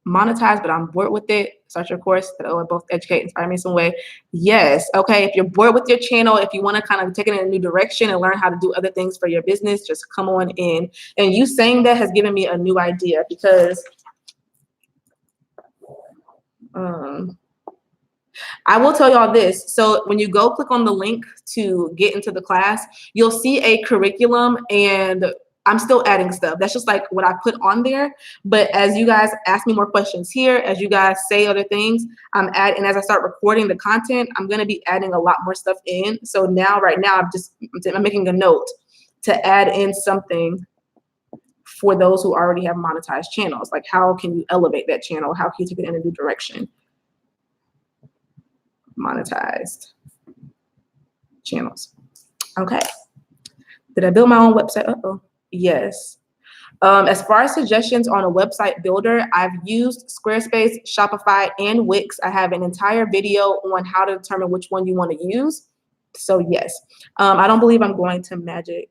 monetized, but I'm bored with it. Start your course that will both educate and inspire me in some way. Yes, okay, if you're bored with your channel, if you wanna kind of take it in a new direction and learn how to do other things for your business, just come on in. And you saying that has given me a new idea, because I will tell y'all this. So when you go click on the link to get into the class, you'll see a curriculum, and I'm still adding stuff. That's just like what I put on there. But as you guys ask me more questions here, as you guys say other things, I'm adding, and as I start recording the content, I'm going to be adding a lot more stuff in. So now, right now, I'm making a note to add in something for those who already have monetized channels. Like, how can you elevate that channel? How can you take it in a new direction? Monetized channels. Okay. Did I build my own website? Uh-oh. Yes. As far as suggestions on a website builder, I've used Squarespace, Shopify, and Wix. I have an entire video on how to determine which one you want to use. So yes. I don't believe I'm going to Magic.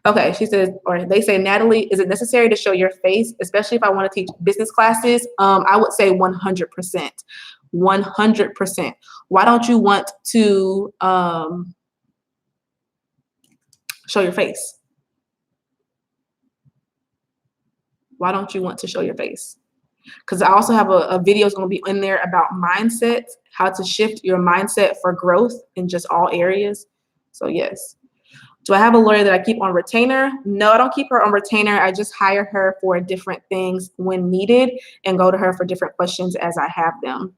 Okay, she says, or they say, Natalie, is it necessary to show your face, especially if I want to teach business classes? I would say 100%. 100%. Why don't you want to show your face? Why don't you want to show your face? Because I also have a video is going to be in there about mindset, how to shift your mindset for growth in just all areas. So yes. Do I have a lawyer that I keep on retainer? No, I don't keep her on retainer. I just hire her for different things when needed and go to her for different questions as I have them.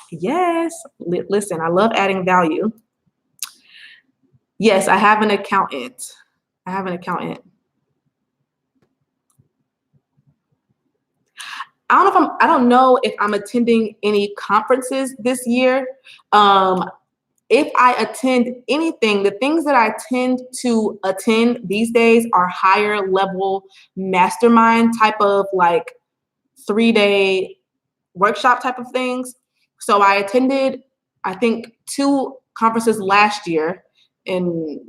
Yes, listen, I love adding value. Yes, I have an accountant. I have an accountant. I don't know if I'm attending any conferences this year. If I attend anything, the things that I tend to attend these days are higher level mastermind type of like 3-day workshop type of things. So I attended, I think, 2 conferences last year, and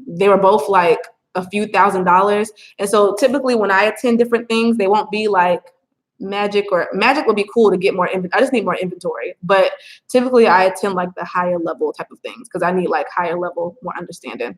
they were both like a few $1,000s. And so typically when I attend different things, they won't be like Magic, or Magic would be cool to get more. I just need more inventory, but typically I attend like the higher level type of things because I need like higher level, more understanding.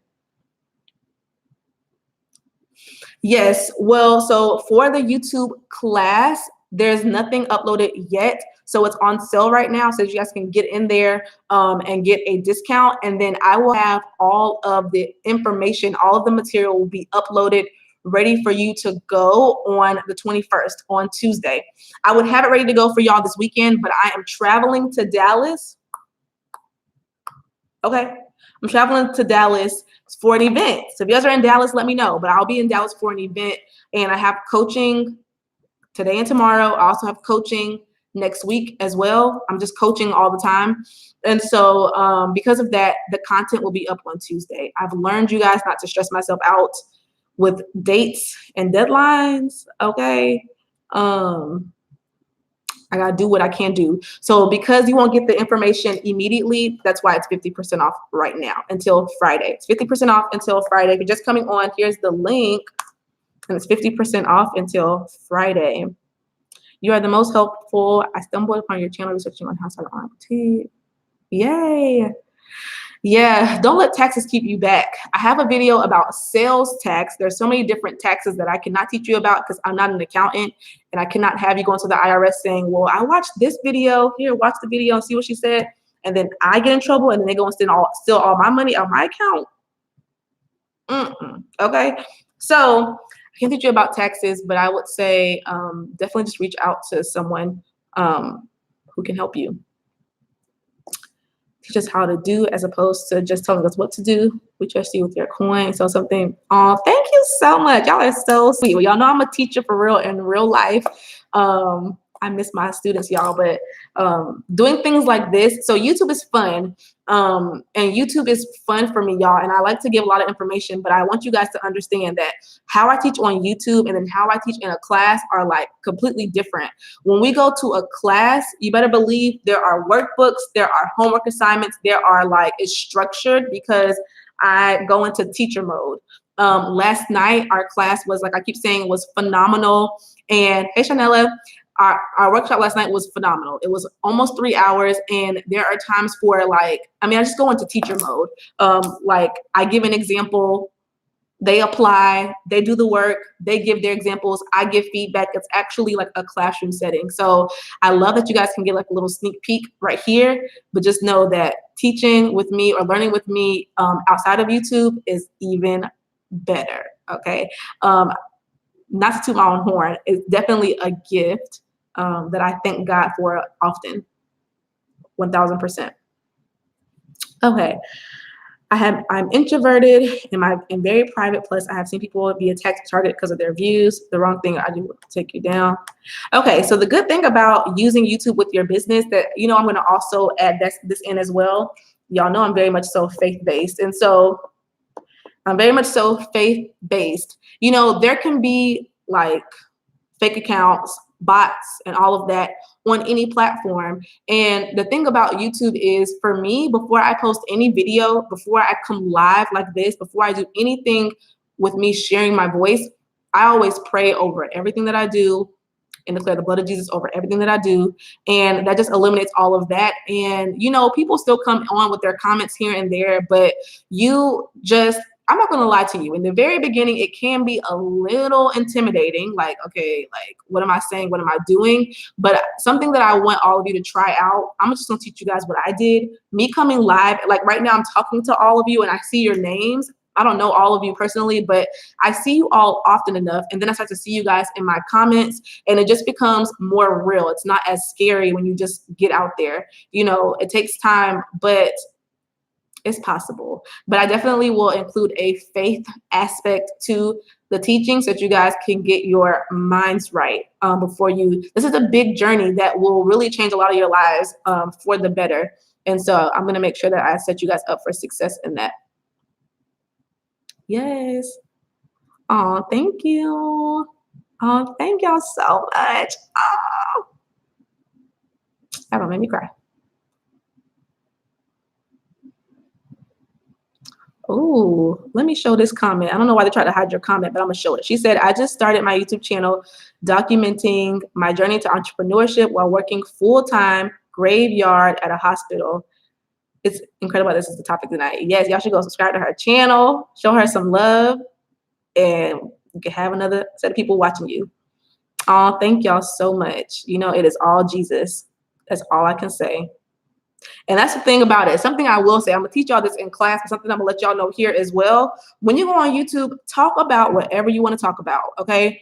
Yes, well, so for the YouTube class, there's nothing uploaded yet. So it's on sale right now. So you guys can get in there and get a discount. And then I will have all of the information, all of the material will be uploaded, ready for you to go on the 21st, on Tuesday. I would have it ready to go for y'all this weekend, but I am traveling to Dallas. Okay, I'm traveling to Dallas for an event. So if you guys are in Dallas, let me know, but I'll be in Dallas for an event, and I have coaching today and tomorrow. I also have coaching next week as well. I'm just coaching all the time. And so because of that, the content will be up on Tuesday. I've learned, you guys, not to stress myself out with dates and deadlines, okay? I gotta do what I can do. So because you won't get the information immediately, that's why it's 50% off right now until Friday. It's 50% off until Friday. If you're just coming on, here's the link, and it's 50% off until Friday. You are the most helpful. I stumbled upon your channel researching on how to start an online boutique. Yay. Yeah, don't let taxes keep you back. I have a video about sales tax. There's so many different taxes that I cannot teach you about because I'm not an accountant, and I cannot have you going to the IRS saying, well, I watched this video. Here, watch the video and see what she said. And then I get in trouble, and then they go and steal all my money out my account. Okay, so I can't teach you about taxes, but I would say definitely just reach out to someone who can help you. Teach us how to do as opposed to just telling us what to do. We trust you with your coin. So something, oh, thank you so much. Y'all are so sweet. Well, y'all know I'm a teacher for real in real life. I miss my students, y'all, but doing things like this. So YouTube is fun. And YouTube is fun for me, y'all. And I like to give a lot of information, but I want you guys to understand that how I teach on YouTube and then how I teach in a class are like completely different. When we go to a class, you better believe there are workbooks, there are homework assignments, there are like, it's structured because I go into teacher mode. Last night, our class was, like I keep saying, was phenomenal. And hey, Shanella, our workshop last night was phenomenal. It was almost 3 hours, and there are times for like, I just go into teacher mode. Like I give an example, they apply, they do the work, they give their examples, I give feedback. It's actually like a classroom setting. So I love that you guys can get like a little sneak peek right here, but just know that teaching with me or learning with me outside of YouTube is even better, okay? Not to toot my own horn, it's definitely a gift that I thank God for often, 1000%. Okay, I'm introverted and very private. Plus, I have seen people be attacked target because of their views. The wrong thing I do will take you down. Okay, so the good thing about using YouTube with your business that, you know, I'm going to also add this in as well. Y'all know I'm very much so faith-based, and so I'm very much so faith-based. You know, there can be like fake accounts, bots, and all of that on any platform. And the thing about YouTube is, for me, before I post any video, before I come live like this, before I do anything with me sharing my voice, I always pray over everything that I do and declare the blood of Jesus over everything that I do. And that just eliminates all of that. And, you know, people still come on with their comments here and there, but I'm not going to lie to you. In the very beginning, it can be a little intimidating. Like, okay, like, what am I saying? What am I doing? But something that I want all of you to try out, I'm just going to teach you guys what I did. Me coming live, like right now I'm talking to all of you and I see your names. I don't know all of you personally, but I see you all often enough. And then I start to see you guys in my comments, and it just becomes more real. It's not as scary when you just get out there. You know, it takes time, but it's possible. But I definitely will include a faith aspect to the teaching so that you guys can get your minds right this is a big journey that will really change a lot of your lives for the better. And so I'm going to make sure that I set you guys up for success in that. Yes. Oh, thank you. Oh, thank y'all so much. Oh, that don't make me cry. Oh, let me show this comment. I don't know why they tried to hide your comment, but I'm gonna show it. She said, I just started my YouTube channel documenting my journey to entrepreneurship while working full-time graveyard at a hospital. It's incredible. This is the topic tonight. Yes, y'all should go subscribe to her channel, show her some love, and you can have another set of people watching you. Oh, thank y'all so much. You know, it is all Jesus. That's all I can say. And that's the thing about it. Something I will say, I'm gonna teach y'all this in class, but something I'm gonna let y'all know here as well. When you go on YouTube, talk about whatever you want to talk about, okay?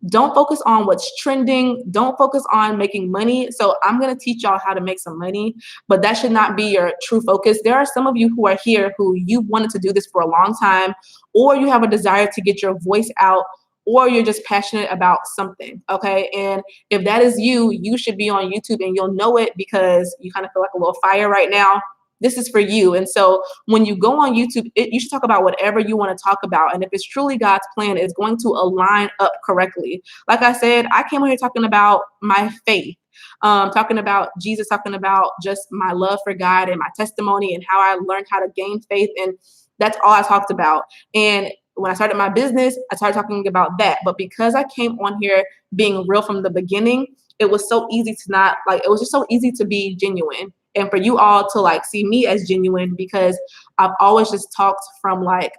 Don't focus on what's trending. Don't focus on making money. So I'm gonna teach y'all how to make some money, but that should not be your true focus. There are some of you who are here who you wanted to do this for a long time, or you have a desire to get your voice out, or you're just passionate about something, okay? And if that is you, you should be on YouTube, and you'll know it because you kind of feel like a little fire right now. This is for you. And so when you go on YouTube, you should talk about whatever you want to talk about. And if it's truly God's plan, it's going to align up correctly. Like I said, I came here talking about my faith, talking about Jesus, talking about just my love for God and my testimony and how I learned how to gain faith. And that's all I talked about. And when I started my business, I started talking about that. But because I came on here being real from the beginning, it was so easy to not like, it was just so easy to be genuine. And for you all to like see me as genuine, because I've always just talked from like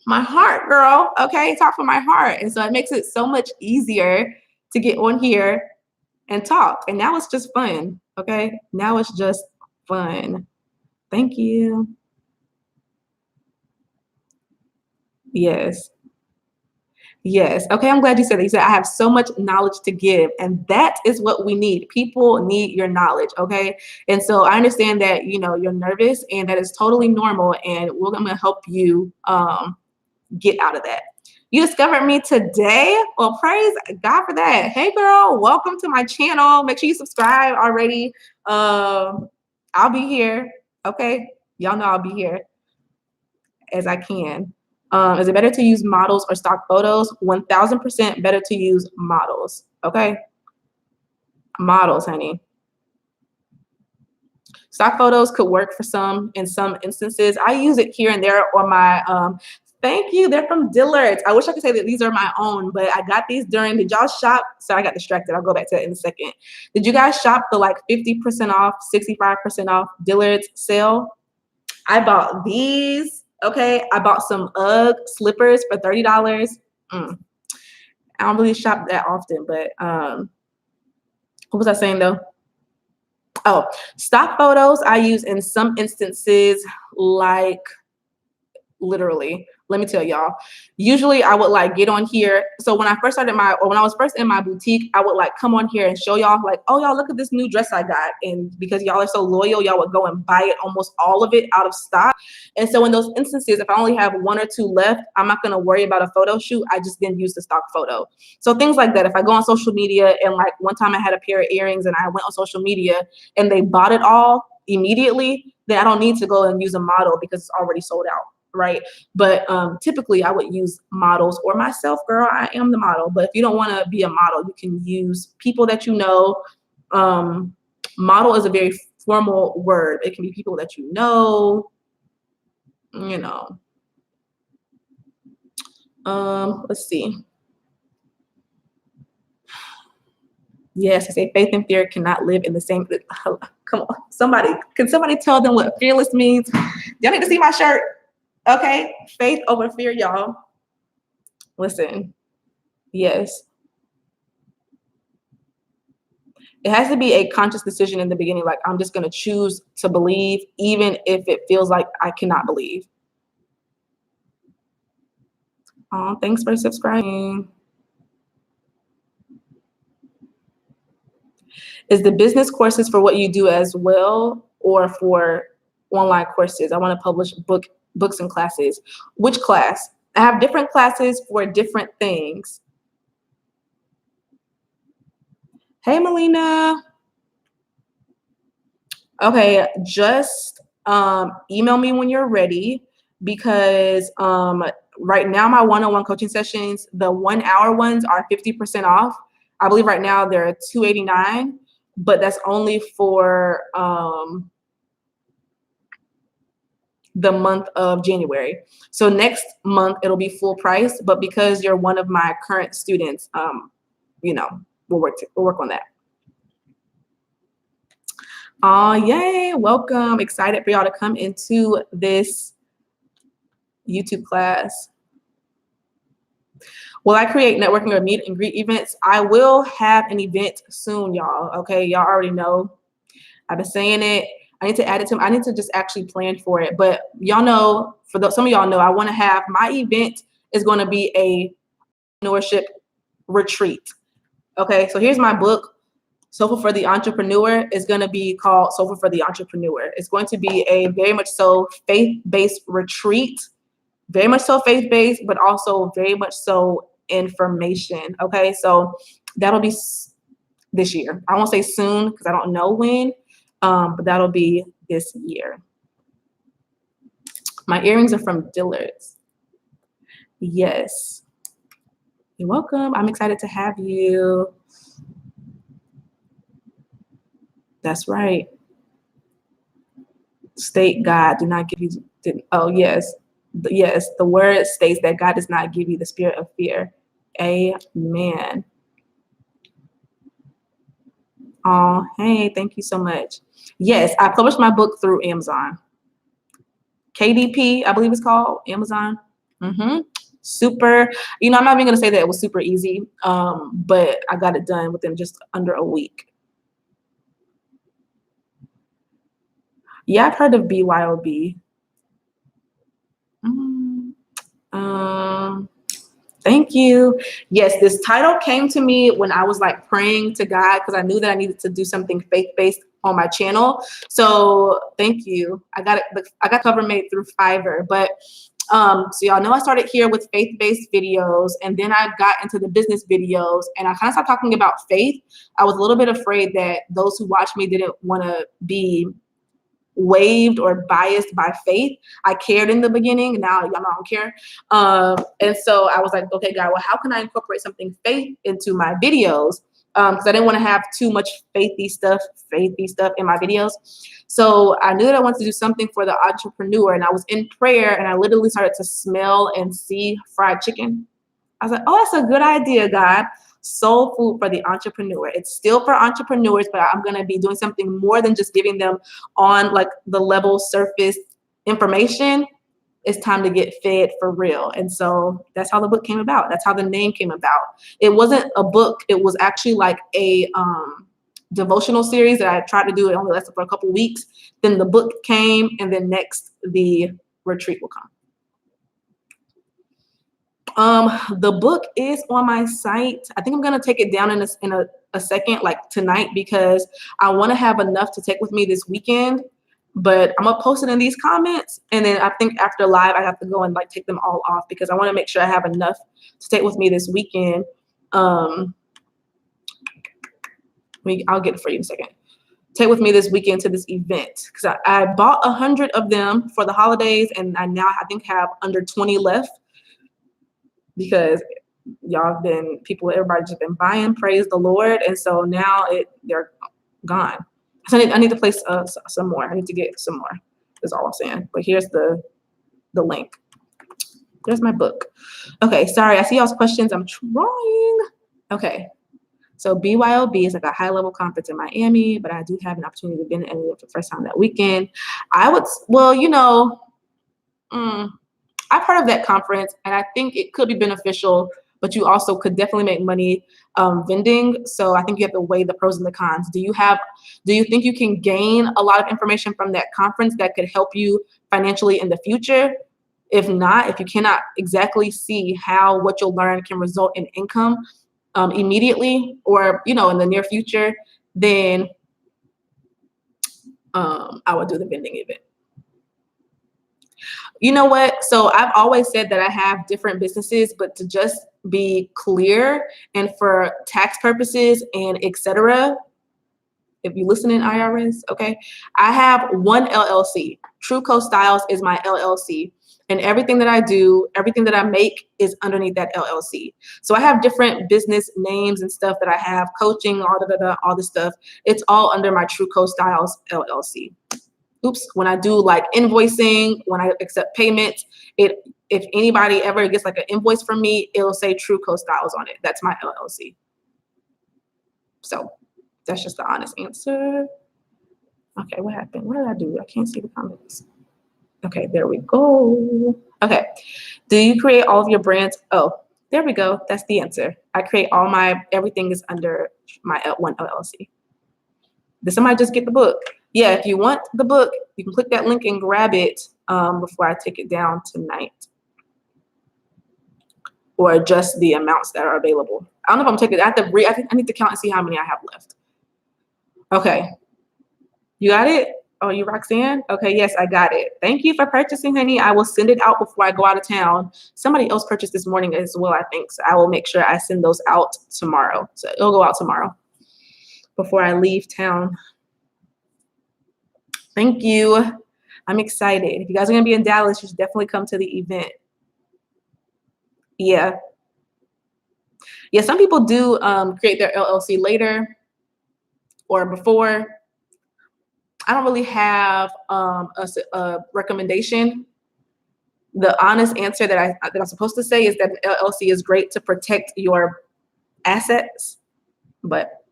my heart, girl. Okay, talk from my heart. And so it makes it so much easier to get on here and talk. And now it's just fun. Okay, now it's just fun. Thank you. Yes. Yes. Okay, I'm glad you said that. You said I have so much knowledge to give, and that is what we need. People need your knowledge, okay? And so I understand that, you know, you're nervous, and that is totally normal, and I'm going to help you get out of that. You discovered me today? Well, praise God for that. Hey, girl, welcome to my channel. Make sure you subscribe already. I'll be here, okay? Y'all know I'll be here as I can. Is it better to use models or stock photos? 1000% better to use models, okay? Models, honey. Stock photos could work for some in some instances. I use it here and there on my, thank you, they're from Dillard's. I wish I could say that these are my own, but I got these during, did y'all shop? Sorry, I got distracted. I'll go back to that in a second. Did you guys shop the like 50% off, 65% off Dillard's sale? I bought these. Okay, I bought some UGG slippers for $30. I don't really shop that often, but what was I saying though? Oh, stock photos I use in some instances, like literally, let me tell y'all. Usually I would like get on here. So when I first started when I was first in my boutique, I would like come on here and show y'all like, oh, y'all look at this new dress I got. And because y'all are so loyal, y'all would go and buy it, almost all of it out of stock. And so in those instances, if I only have one or two left, I'm not going to worry about a photo shoot. I just didn't use the stock photo. So things like that. If I go on social media and like one time I had a pair of earrings and I went on social media and they bought it all immediately, then I don't need to go and use a model because it's already sold out. Right. But typically I would use models or myself, girl. I am the model. But if you don't want to be a model, you can use people that you know. Model is a very formal word. It can be people that you know. Let's see. Yes, I say faith and fear cannot live in the same. Come on, can somebody tell them what fearless means? Y'all need to see my shirt. Okay, faith over fear, y'all. Listen, yes. It has to be a conscious decision in the beginning. Like, I'm just going to choose to believe, even if it feels like I cannot believe. Oh, thanks for subscribing. Is the business courses for what you do as well, or for online courses? I want to publish books and classes. Which class? I have different classes for different things. Hey, Melina. Okay, just email me when you're ready, because right now my one-on-one coaching sessions, the 1 hour ones are 50% off. I believe right now they're $289, but that's only for the month of January. So next month it'll be full price, but because you're one of my current students, we'll work on that. Yay, welcome. Excited for y'all to come into this YouTube class. Will I create networking or meet and greet events? I will have an event soon, y'all. Okay, y'all already know. I've been saying it. I need to add it to. I need to just actually plan for it. But y'all know, some of y'all know, I want to have my event is going to be a entrepreneurship retreat. Okay, so here's my book. Sofa for the Entrepreneur is going to be called Sofa for the Entrepreneur. It's going to be a very much so faith-based retreat, very much so faith-based, but also very much so information. Okay, so that'll be this year. I won't say soon because I don't know when, but that'll be this year. My earrings are from Dillard's. Yes. You're welcome. I'm excited to have you. That's right. State God do not give you. Oh, yes. Yes. The word states that God does not give you the spirit of fear. Amen. Oh, hey, thank you so much. Yes, I published my book through Amazon. KDP, I believe it's called, Amazon. Super, I'm not even gonna say that it was super easy, but I got it done within just under a week. Yeah, I've heard of BYOB. Thank you. Yes, this title came to me when I was like praying to God because I knew that I needed to do something faith-based on my channel. So thank you. I got it. I got cover made through Fiverr, but so y'all know I started here with faith-based videos, and then I got into the business videos, and I kind of stopped talking about faith. I was a little bit afraid that those who watched me didn't want to be waved or biased by faith. I cared in the beginning. Now y'all know I don't care. And so I was like, okay, God, well, how can I incorporate something faith into my videos? Because I didn't want to have too much faithy stuff in my videos. So I knew that I wanted to do something for the entrepreneur, and I was in prayer, and I literally started to smell and see fried chicken. I was like, oh, that's a good idea, God. Soul food for the entrepreneur. It's still for entrepreneurs, but I'm going to be doing something more than just giving them on like the level surface information. It's time to get fed for real. And so that's how the book came about. That's how the name came about. It wasn't a book. It was actually like a devotional series that I tried to do. It only lasted for a couple weeks. Then the book came, and then next the retreat will come. The book is on my site. I think I'm gonna take it down in a second, like tonight, because I want to have enough to take with me this weekend. But I'm gonna post it in these comments, and then I think after live I have to go and like take them all off because I want to make sure I have enough to take with me this weekend. I'll get it for you in a second. Take with me this weekend to this event because I bought 100 of them for the holidays, and I think have under 20 left. Because everybody's just been buying, praise the Lord. And so now they're gone. So I need to place some more. I need to get some more. That's all I'm saying. But here's the link. There's my book. Okay, sorry. I see y'all's questions. I'm trying. Okay. So BYOB is like a high-level conference in Miami, but I do have an opportunity to be in it for the first time that weekend. I've heard of that conference, and I think it could be beneficial, but you also could definitely make money vending. So I think you have to weigh the pros and the cons. Do you think you can gain a lot of information from that conference that could help you financially in the future? If not, if you cannot exactly see how what you'll learn can result in income immediately or, in the near future, then I would do the vending event. You know what? So I've always said that I have different businesses, but to just be clear and for tax purposes and etc. If you listen in IRS, okay, I have one LLC. True Co Styles is my LLC. And everything that I do, everything that I make is underneath that LLC. So I have different business names and stuff that I have, coaching, all this stuff. It's all under my True Co Styles LLC. Oops, when I do like invoicing, when I accept payments, if anybody ever gets like an invoice from me, it'll say True Co Styles on it. That's my LLC. So that's just the honest answer. Okay, what happened? What did I do? I can't see the comments. Okay, there we go. Okay, do you create all of your brands? Oh, there we go. That's the answer. I create everything is under my one LLC. Did somebody just get the book? Yeah, if you want the book, you can click that link and grab it before I take it down tonight. Or adjust the amounts that are available. I don't know if I'm taking it. I need to count and see how many I have left. Okay. You got it? Oh, you Roxanne? Okay, yes, I got it. Thank you for purchasing, honey. I will send it out before I go out of town. Somebody else purchased this morning as well, I think. So I will make sure I send those out tomorrow. So it'll go out tomorrow before I leave town. Thank you. I'm excited. If you guys are going to be in Dallas, you should definitely come to the event. Yeah. Yeah, some people do create their LLC later or before. I don't really have a recommendation. The honest answer that I'm supposed to say is that an LLC is great to protect your assets, but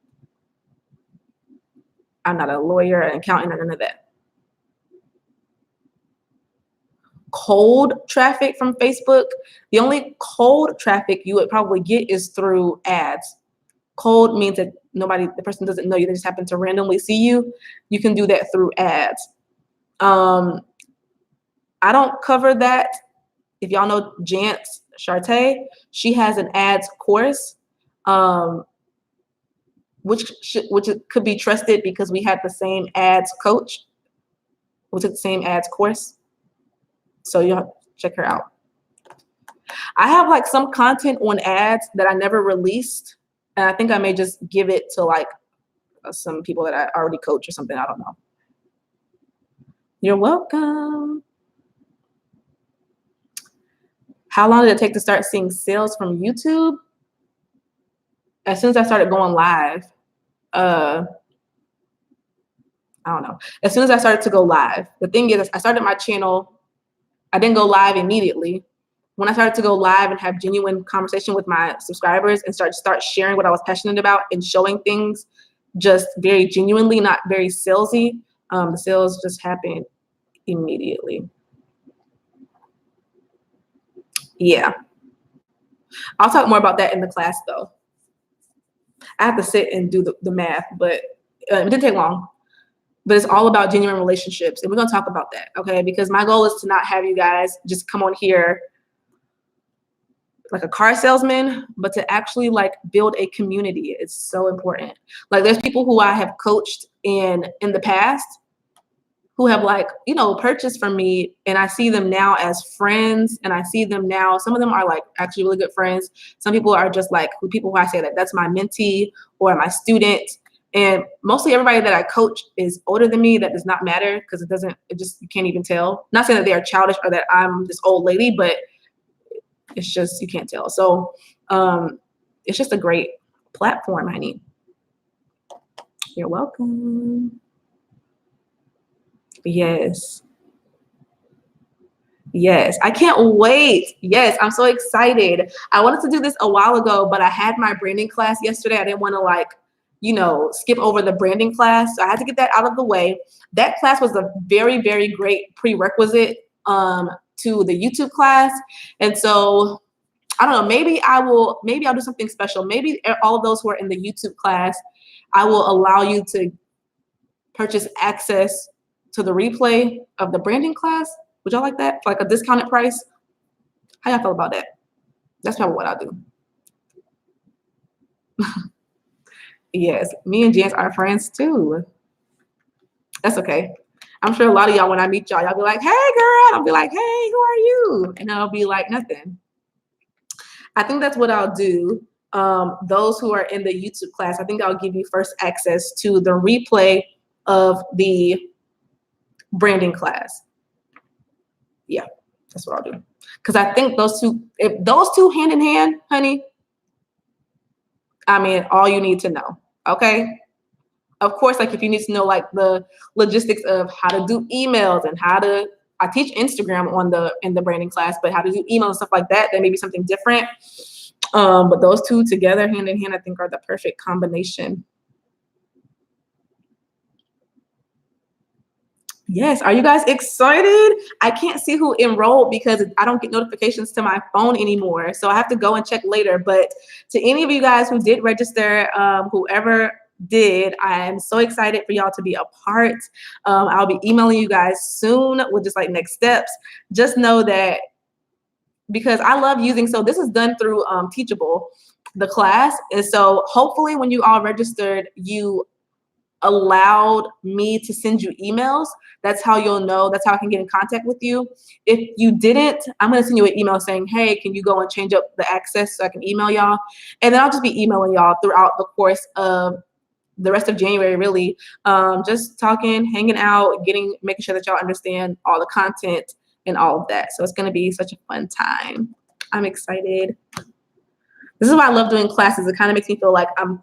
I'm not a lawyer, an accountant, or none of that. Cold traffic from Facebook. The only cold traffic you would probably get is through ads. Cold means that the person doesn't know you. They just happen to randomly see you. You can do that through ads. I don't cover that. If y'all know Jance Charté, she has an ads course, which could be trusted because we had the same ads coach. We took the same ads course. So y'all check her out. I have like some content on ads that I never released. And I think I may just give it to like some people that I already coach or something. I don't know. You're welcome. How long did it take to start seeing sales from YouTube? As soon as I started going live, I don't know. As soon as I started to go live, the thing is, I started my channel. I didn't go live immediately. When I started to go live and have genuine conversation with my subscribers and start sharing what I was passionate about and showing things just very genuinely, not very salesy, the sales just happened immediately. Yeah. I'll talk more about that in the class though. I have to sit and do the math, but it didn't take long. But it's all about genuine relationships. And we're going to talk about that, okay? Because my goal is to not have you guys just come on here like a car salesman, but to actually like build a community. It's so important. Like there's people who I have coached in the past who have like, purchased from me, and I see them now as friends, and I see them now, some of them are like actually really good friends. Some people are just like people who I say that's my mentee or my student. And mostly everybody that I coach is older than me. That does not matter because you can't even tell. Not saying that they are childish or that I'm this old lady, but it's just, you can't tell. So it's just a great platform, honey. You're welcome. Yes. Yes, I can't wait. Yes, I'm so excited. I wanted to do this a while ago, but I had my branding class yesterday. I didn't want to skip over the branding class. So I had to get that out of the way. That class was a very, very great prerequisite to the YouTube class. And so I don't know, maybe I'll do something special. Maybe all of those who are in the YouTube class, I will allow you to purchase access to the replay of the branding class. Would y'all like that for like a discounted price? How y'all feel about that? That's probably what I'll do. Yes, me and Jance are friends too. That's okay. I'm sure a lot of y'all, when I meet y'all be like, hey girl, I'll be like, hey, who are you? And I'll be like, nothing. I think that's what I'll do. Those who are in the YouTube class, I think I'll give you first access to the replay of the branding class. Yeah, that's what I'll do. Because I think if those two hand in hand, honey, I mean, all you need to know, okay? Of course, like if you need to know like the logistics of how to do emails and I teach Instagram in the branding class, but how to do email and stuff like that may be something different. But those two together, hand in hand, I think are the perfect combination. Yes, are you guys excited? I can't see who enrolled because I don't get notifications to my phone anymore. So I have to go and check later. But to any of you guys who did register, whoever did, I am so excited for y'all to be a part. I'll be emailing you guys soon with just like next steps. Just know that because I love using, so this is done through Teachable, the class. And so hopefully when you all registered, you allowed me to send you emails. That's how you'll know. That's how I can get in contact with you. If you didn't, I'm going to send you an email saying, hey, can you go and change up the access so I can email y'all? And then I'll just be emailing y'all throughout the course of the rest of January, really. Just talking, hanging out, making sure that y'all understand all the content and all of that. So it's going to be such a fun time. I'm excited. This is why I love doing classes. It kind of makes me feel like I am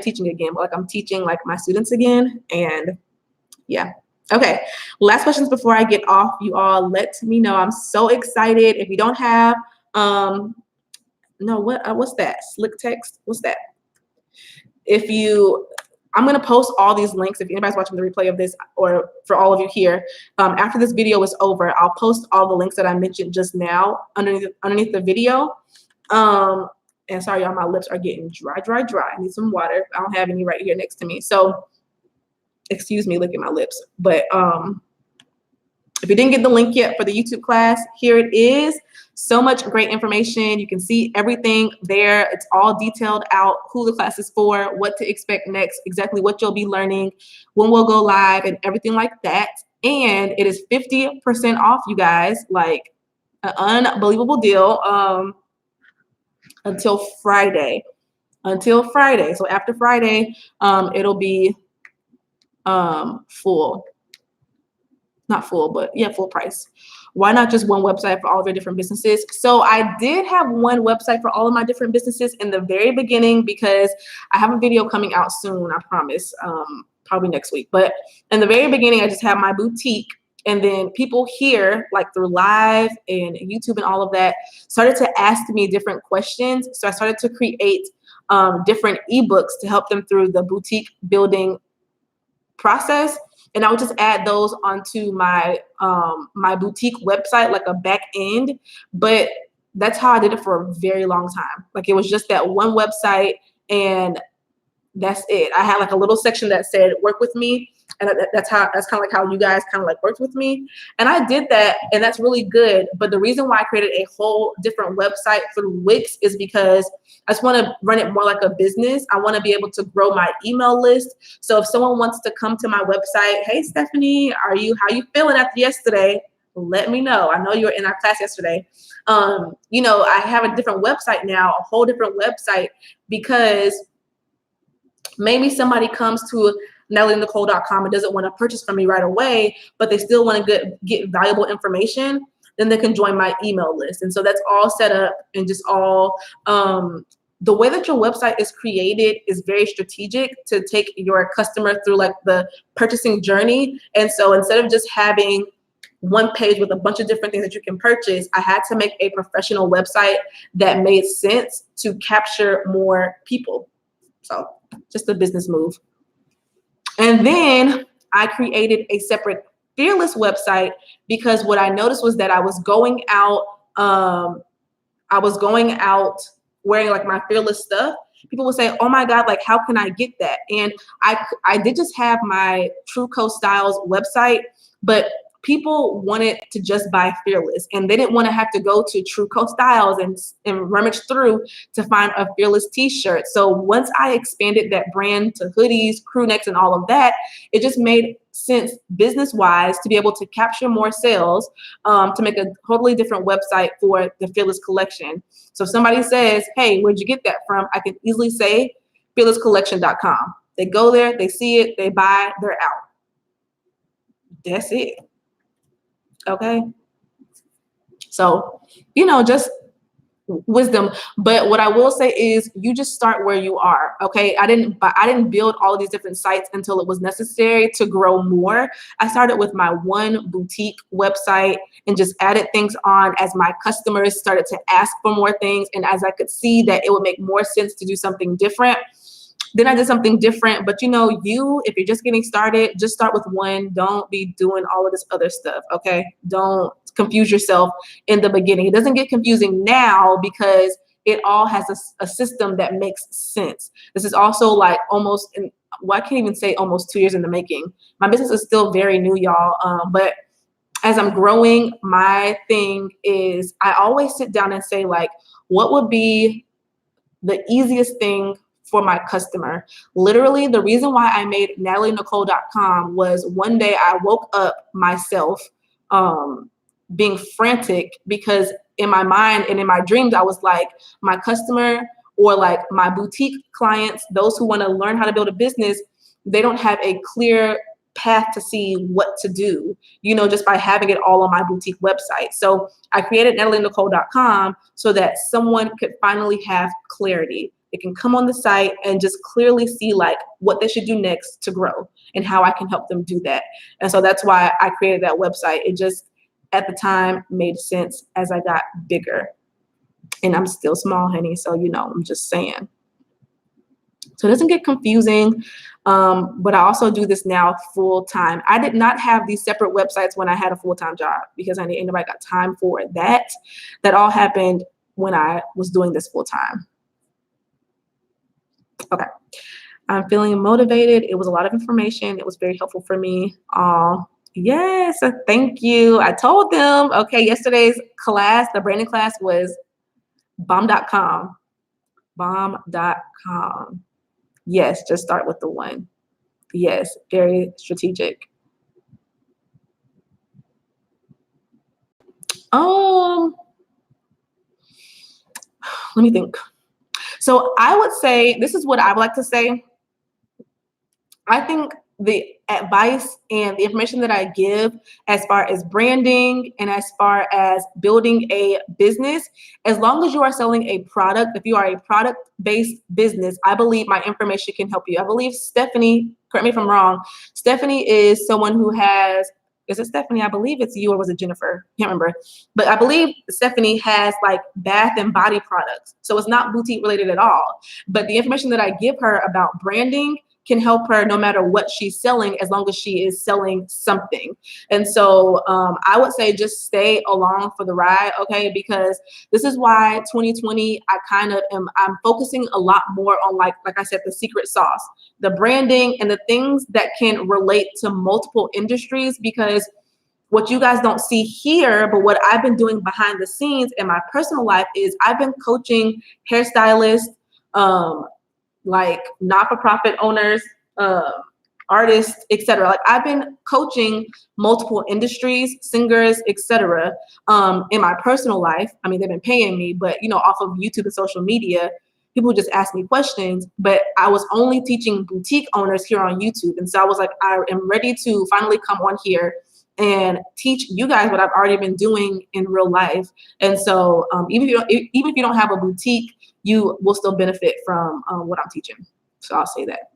teaching again, but like I'm teaching like my students again. And yeah. Okay. Last questions before I get off. You all let me know. I'm so excited. If you don't have, what's that? Slick text? What's that? If you I'm going to post all these links if anybody's watching the replay of this, or for all of you here. After this video is over, I'll post all the links that I mentioned just now underneath the video. And sorry, y'all, my lips are getting dry. I need some water. I don't have any right here next to me. So excuse me, look at my lips. But if you didn't get the link yet for the YouTube class, here it is. So much great information. You can see everything there. It's all detailed out, who the class is for, what to expect next, exactly what you'll be learning, when we'll go live, and everything like that. And it is 50% off, you guys, like an unbelievable deal until Friday. So after Friday, it'll be full. Not full, but yeah, full price. Why not just one website for all of your different businesses? So I did have one website for all of my different businesses in the very beginning, because I have a video coming out soon, I promise, probably next week. But in the very beginning, I just had my boutique, and then people here, like through live and YouTube and all of that, started to ask me different questions. So I started to create different ebooks to help them through the boutique building process. And I would just add those onto my my boutique website, like a back end. But that's how I did it for a very long time. Like, it was just that one website, and that's it. I had like a little section that said work with me, and that's kind of like how you guys kind of like worked with me. And I did that, and that's really good. But the reason why I created a whole different website through Wix is because I just want to run it more like a business. I want to be able to grow my email list. So if someone wants to come to my website, hey Stephanie, how you feeling after yesterday? Let me know. I know you were in our class yesterday. You know, I have a different website now, a whole different website, because maybe somebody comes to NatalieNicole.com and doesn't want to purchase from me right away, but they still want to get valuable information. Then they can join my email list. And so that's all set up, and just all the way that your website is created is very strategic to take your customer through like the purchasing journey. And so instead of just having one page with a bunch of different things that you can purchase, I had to make a professional website that made sense to capture more people. So just a business move. And then I created a separate Fearless website, because what I noticed was that I was going out wearing like my Fearless stuff. People would say, oh my God, like, how can I get that? And I did just have my True Co Styles website, but people wanted to just buy Fearless, and they didn't want to have to go to True Co Styles and rummage through to find a Fearless t-shirt. So once I expanded that brand to hoodies, crew necks, and all of that, it just made sense business-wise to be able to capture more sales, to make a totally different website for the Fearless collection. So if somebody says, hey, where'd you get that from? I can easily say fearlesscollection.com. They go there, they see it, they buy, they're out. That's it. Okay. So, you know, just wisdom. But what I will say is, you just start where you are. Okay. I didn't build all of these different sites until it was necessary to grow more. I started with my one boutique website and just added things on as my customers started to ask for more things. And as I could see that it would make more sense to do something different, then I did something different. But you know, if you're just getting started, just start with one. Don't be doing all of this other stuff, okay? Don't confuse yourself in the beginning. It doesn't get confusing now because it all has a system that makes sense. This is also like I can't even say almost 2 years in the making. My business is still very new, y'all. But as I'm growing, my thing is I always sit down and say, like, what would be the easiest thing for my customer? Literally, the reason why I made NatalieNicole.com was one day I woke up myself being frantic, because in my mind and in my dreams, I was like, my customer, or like my boutique clients, those who want to learn how to build a business, they don't have a clear path to see what to do, you know, just by having it all on my boutique website. So I created NatalieNicole.com so that someone could finally have clarity. They can come on the site and just clearly see like what they should do next to grow and how I can help them do that. And so that's why I created that website. It just, at the time, made sense as I got bigger. And I'm still small, honey. So, you know, I'm just saying. So it doesn't get confusing. But I also do this now full time. I did not have these separate websites when I had a full-time job because I ain't nobody got time for that. That all happened when I was doing this full time. Okay. I'm feeling motivated. It was a lot of information. It was very helpful for me. Yes, thank you. I told them, okay, yesterday's class, the branding class was bomb.com. Bomb.com. Yes, just start with the one. Yes, very strategic. Let me think. So I would say, this is what I would like to say. I think the advice and the information that I give as far as branding and as far as building a business, as long as you are selling a product, if you are a product-based business, I believe my information can help you. I believe Stephanie, correct me if I'm wrong, Stephanie is someone who has, is it Stephanie? I believe it's you, or was it Jennifer? Can't remember. But I believe Stephanie has like bath and body products. So it's not boutique related at all. But the information that I give her about branding can help her no matter what she's selling, as long as she is selling something. And so I would say just stay along for the ride, okay? Because this is why 2020, I'm focusing a lot more on like I said, the secret sauce, the branding and the things that can relate to multiple industries, because what you guys don't see here, but what I've been doing behind the scenes in my personal life is I've been coaching hairstylists, like not-for-profit owners, artists, etc. Like I've been coaching multiple industries, singers, etc. In my personal life. I mean, they've been paying me, but off of YouTube and social media, people just ask me questions. But I was only teaching boutique owners here on YouTube, and so I was like, I am ready to finally come on here and teach you guys what I've already been doing in real life. And so even if you don't have a boutique, you will still benefit from what I'm teaching. So I'll say that.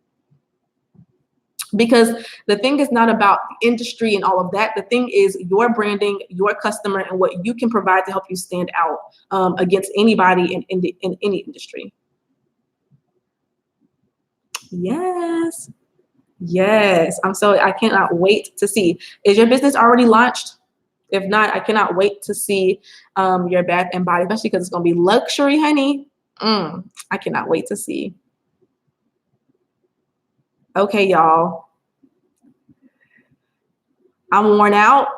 Because the thing is not about industry and all of that. The thing is your branding, your customer, and what you can provide to help you stand out against anybody in any industry. Yes. Yes. I cannot wait to see. Is your business already launched? If not, I cannot wait to see your bath and body, especially because it's going to be luxury, honey. I cannot wait to see. Okay, y'all. I'm worn out.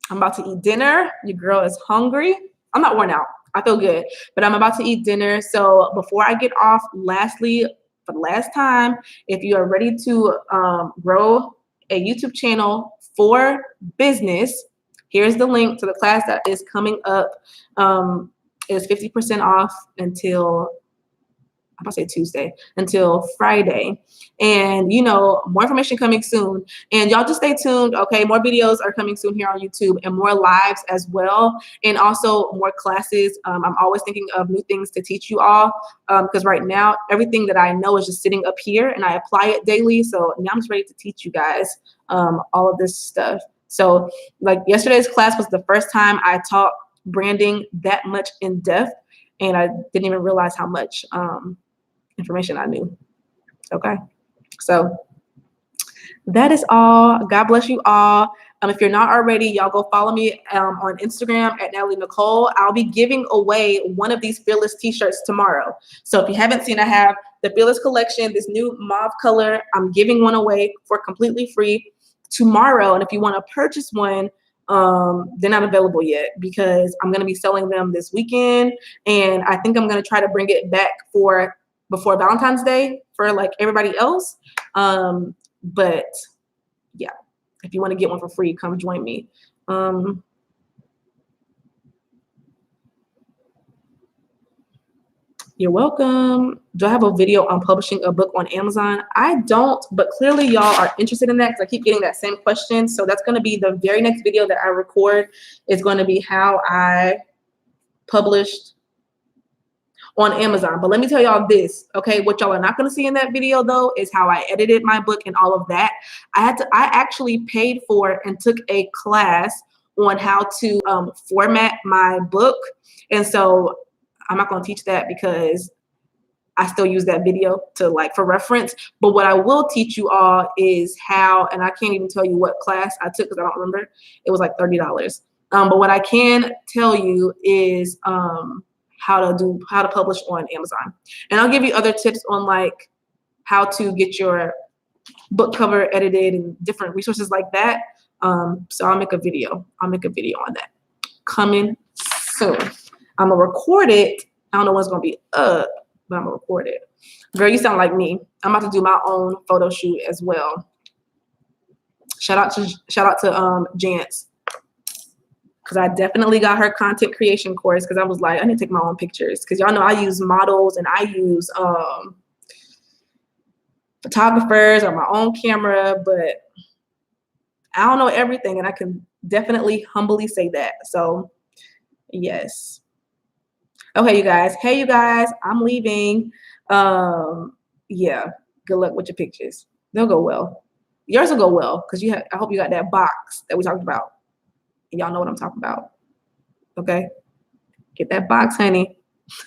I'm about to eat dinner. Your girl is hungry. I'm not worn out. I feel good, but I'm about to eat dinner. So before I get off, lastly, for the last time, if you are ready to grow a YouTube channel for business, here's the link to the class that is coming up. It's 50% off until, I'm about to say Tuesday, until Friday. And more information coming soon. And y'all just stay tuned, okay? More videos are coming soon here on YouTube, and more lives as well. And also more classes. I'm always thinking of new things to teach you all, because right now, everything that I know is just sitting up here and I apply it daily. So now I'm just ready to teach you guys all of this stuff. So like yesterday's class was the first time I taught branding that much in depth, and I didn't even realize how much information I knew. Okay, so that is all. God bless you all. If you're not already, y'all go follow me on Instagram at Natalie Nicole. I'll be giving away one of these Fearless t-shirts tomorrow. So if you haven't seen, I have the Fearless collection, this new mauve color. I'm giving one away for completely free tomorrow. And if you want to purchase one, they're not available yet because I'm going to be selling them this weekend. And I think I'm going to try to bring it back for before Valentine's Day for like everybody else. But yeah, if you want to get one for free, come join me. You're welcome. Do I have a video on publishing a book on Amazon? I don't, but clearly y'all are interested in that because I keep getting that same question. So that's going to be the very next video that I record, is going to be how I published on Amazon. But let me tell y'all this, okay? What y'all are not going to see in that video though is how I edited my book and all of that. I actually paid for and took a class on how to format my book. And so I'm not going to teach that because I still use that video to like for reference. But what I will teach you all is how, and I can't even tell you what class I took because I don't remember. It was like $30. But what I can tell you is how to publish on Amazon. And I'll give you other tips on like how to get your book cover edited and different resources like that. So I'll make a video. I'll make a video on that coming soon. I'm gonna record it. I don't know when it's gonna be up, but I'm gonna record it. Girl, you sound like me. I'm about to do my own photo shoot as well. Shout out to Jance, because I definitely got her content creation course because I was like, I need to take my own pictures because y'all know I use models and I use photographers on my own camera, but I don't know everything, and I can definitely humbly say that. So yes. Okay, you guys. Hey, you guys, I'm leaving. Yeah, good luck with your pictures. They'll go well. Yours will go well because I hope you got that box that we talked about. Y'all know what I'm talking about. Okay, get that box, honey.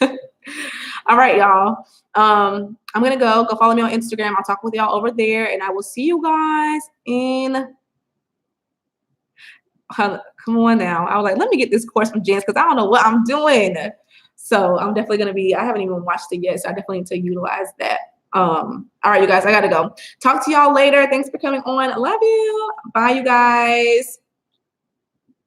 All right, y'all. I'm gonna go follow me on Instagram. I'll talk with y'all over there, and I will see you guys in. Come on now. I was like, let me get this course from Jens because I don't know what I'm doing. So I'm definitely gonna be. I haven't even watched it yet, so I definitely need to utilize that. All right, you guys. I gotta go. Talk to y'all later. Thanks for coming on. Love you. Bye, you guys.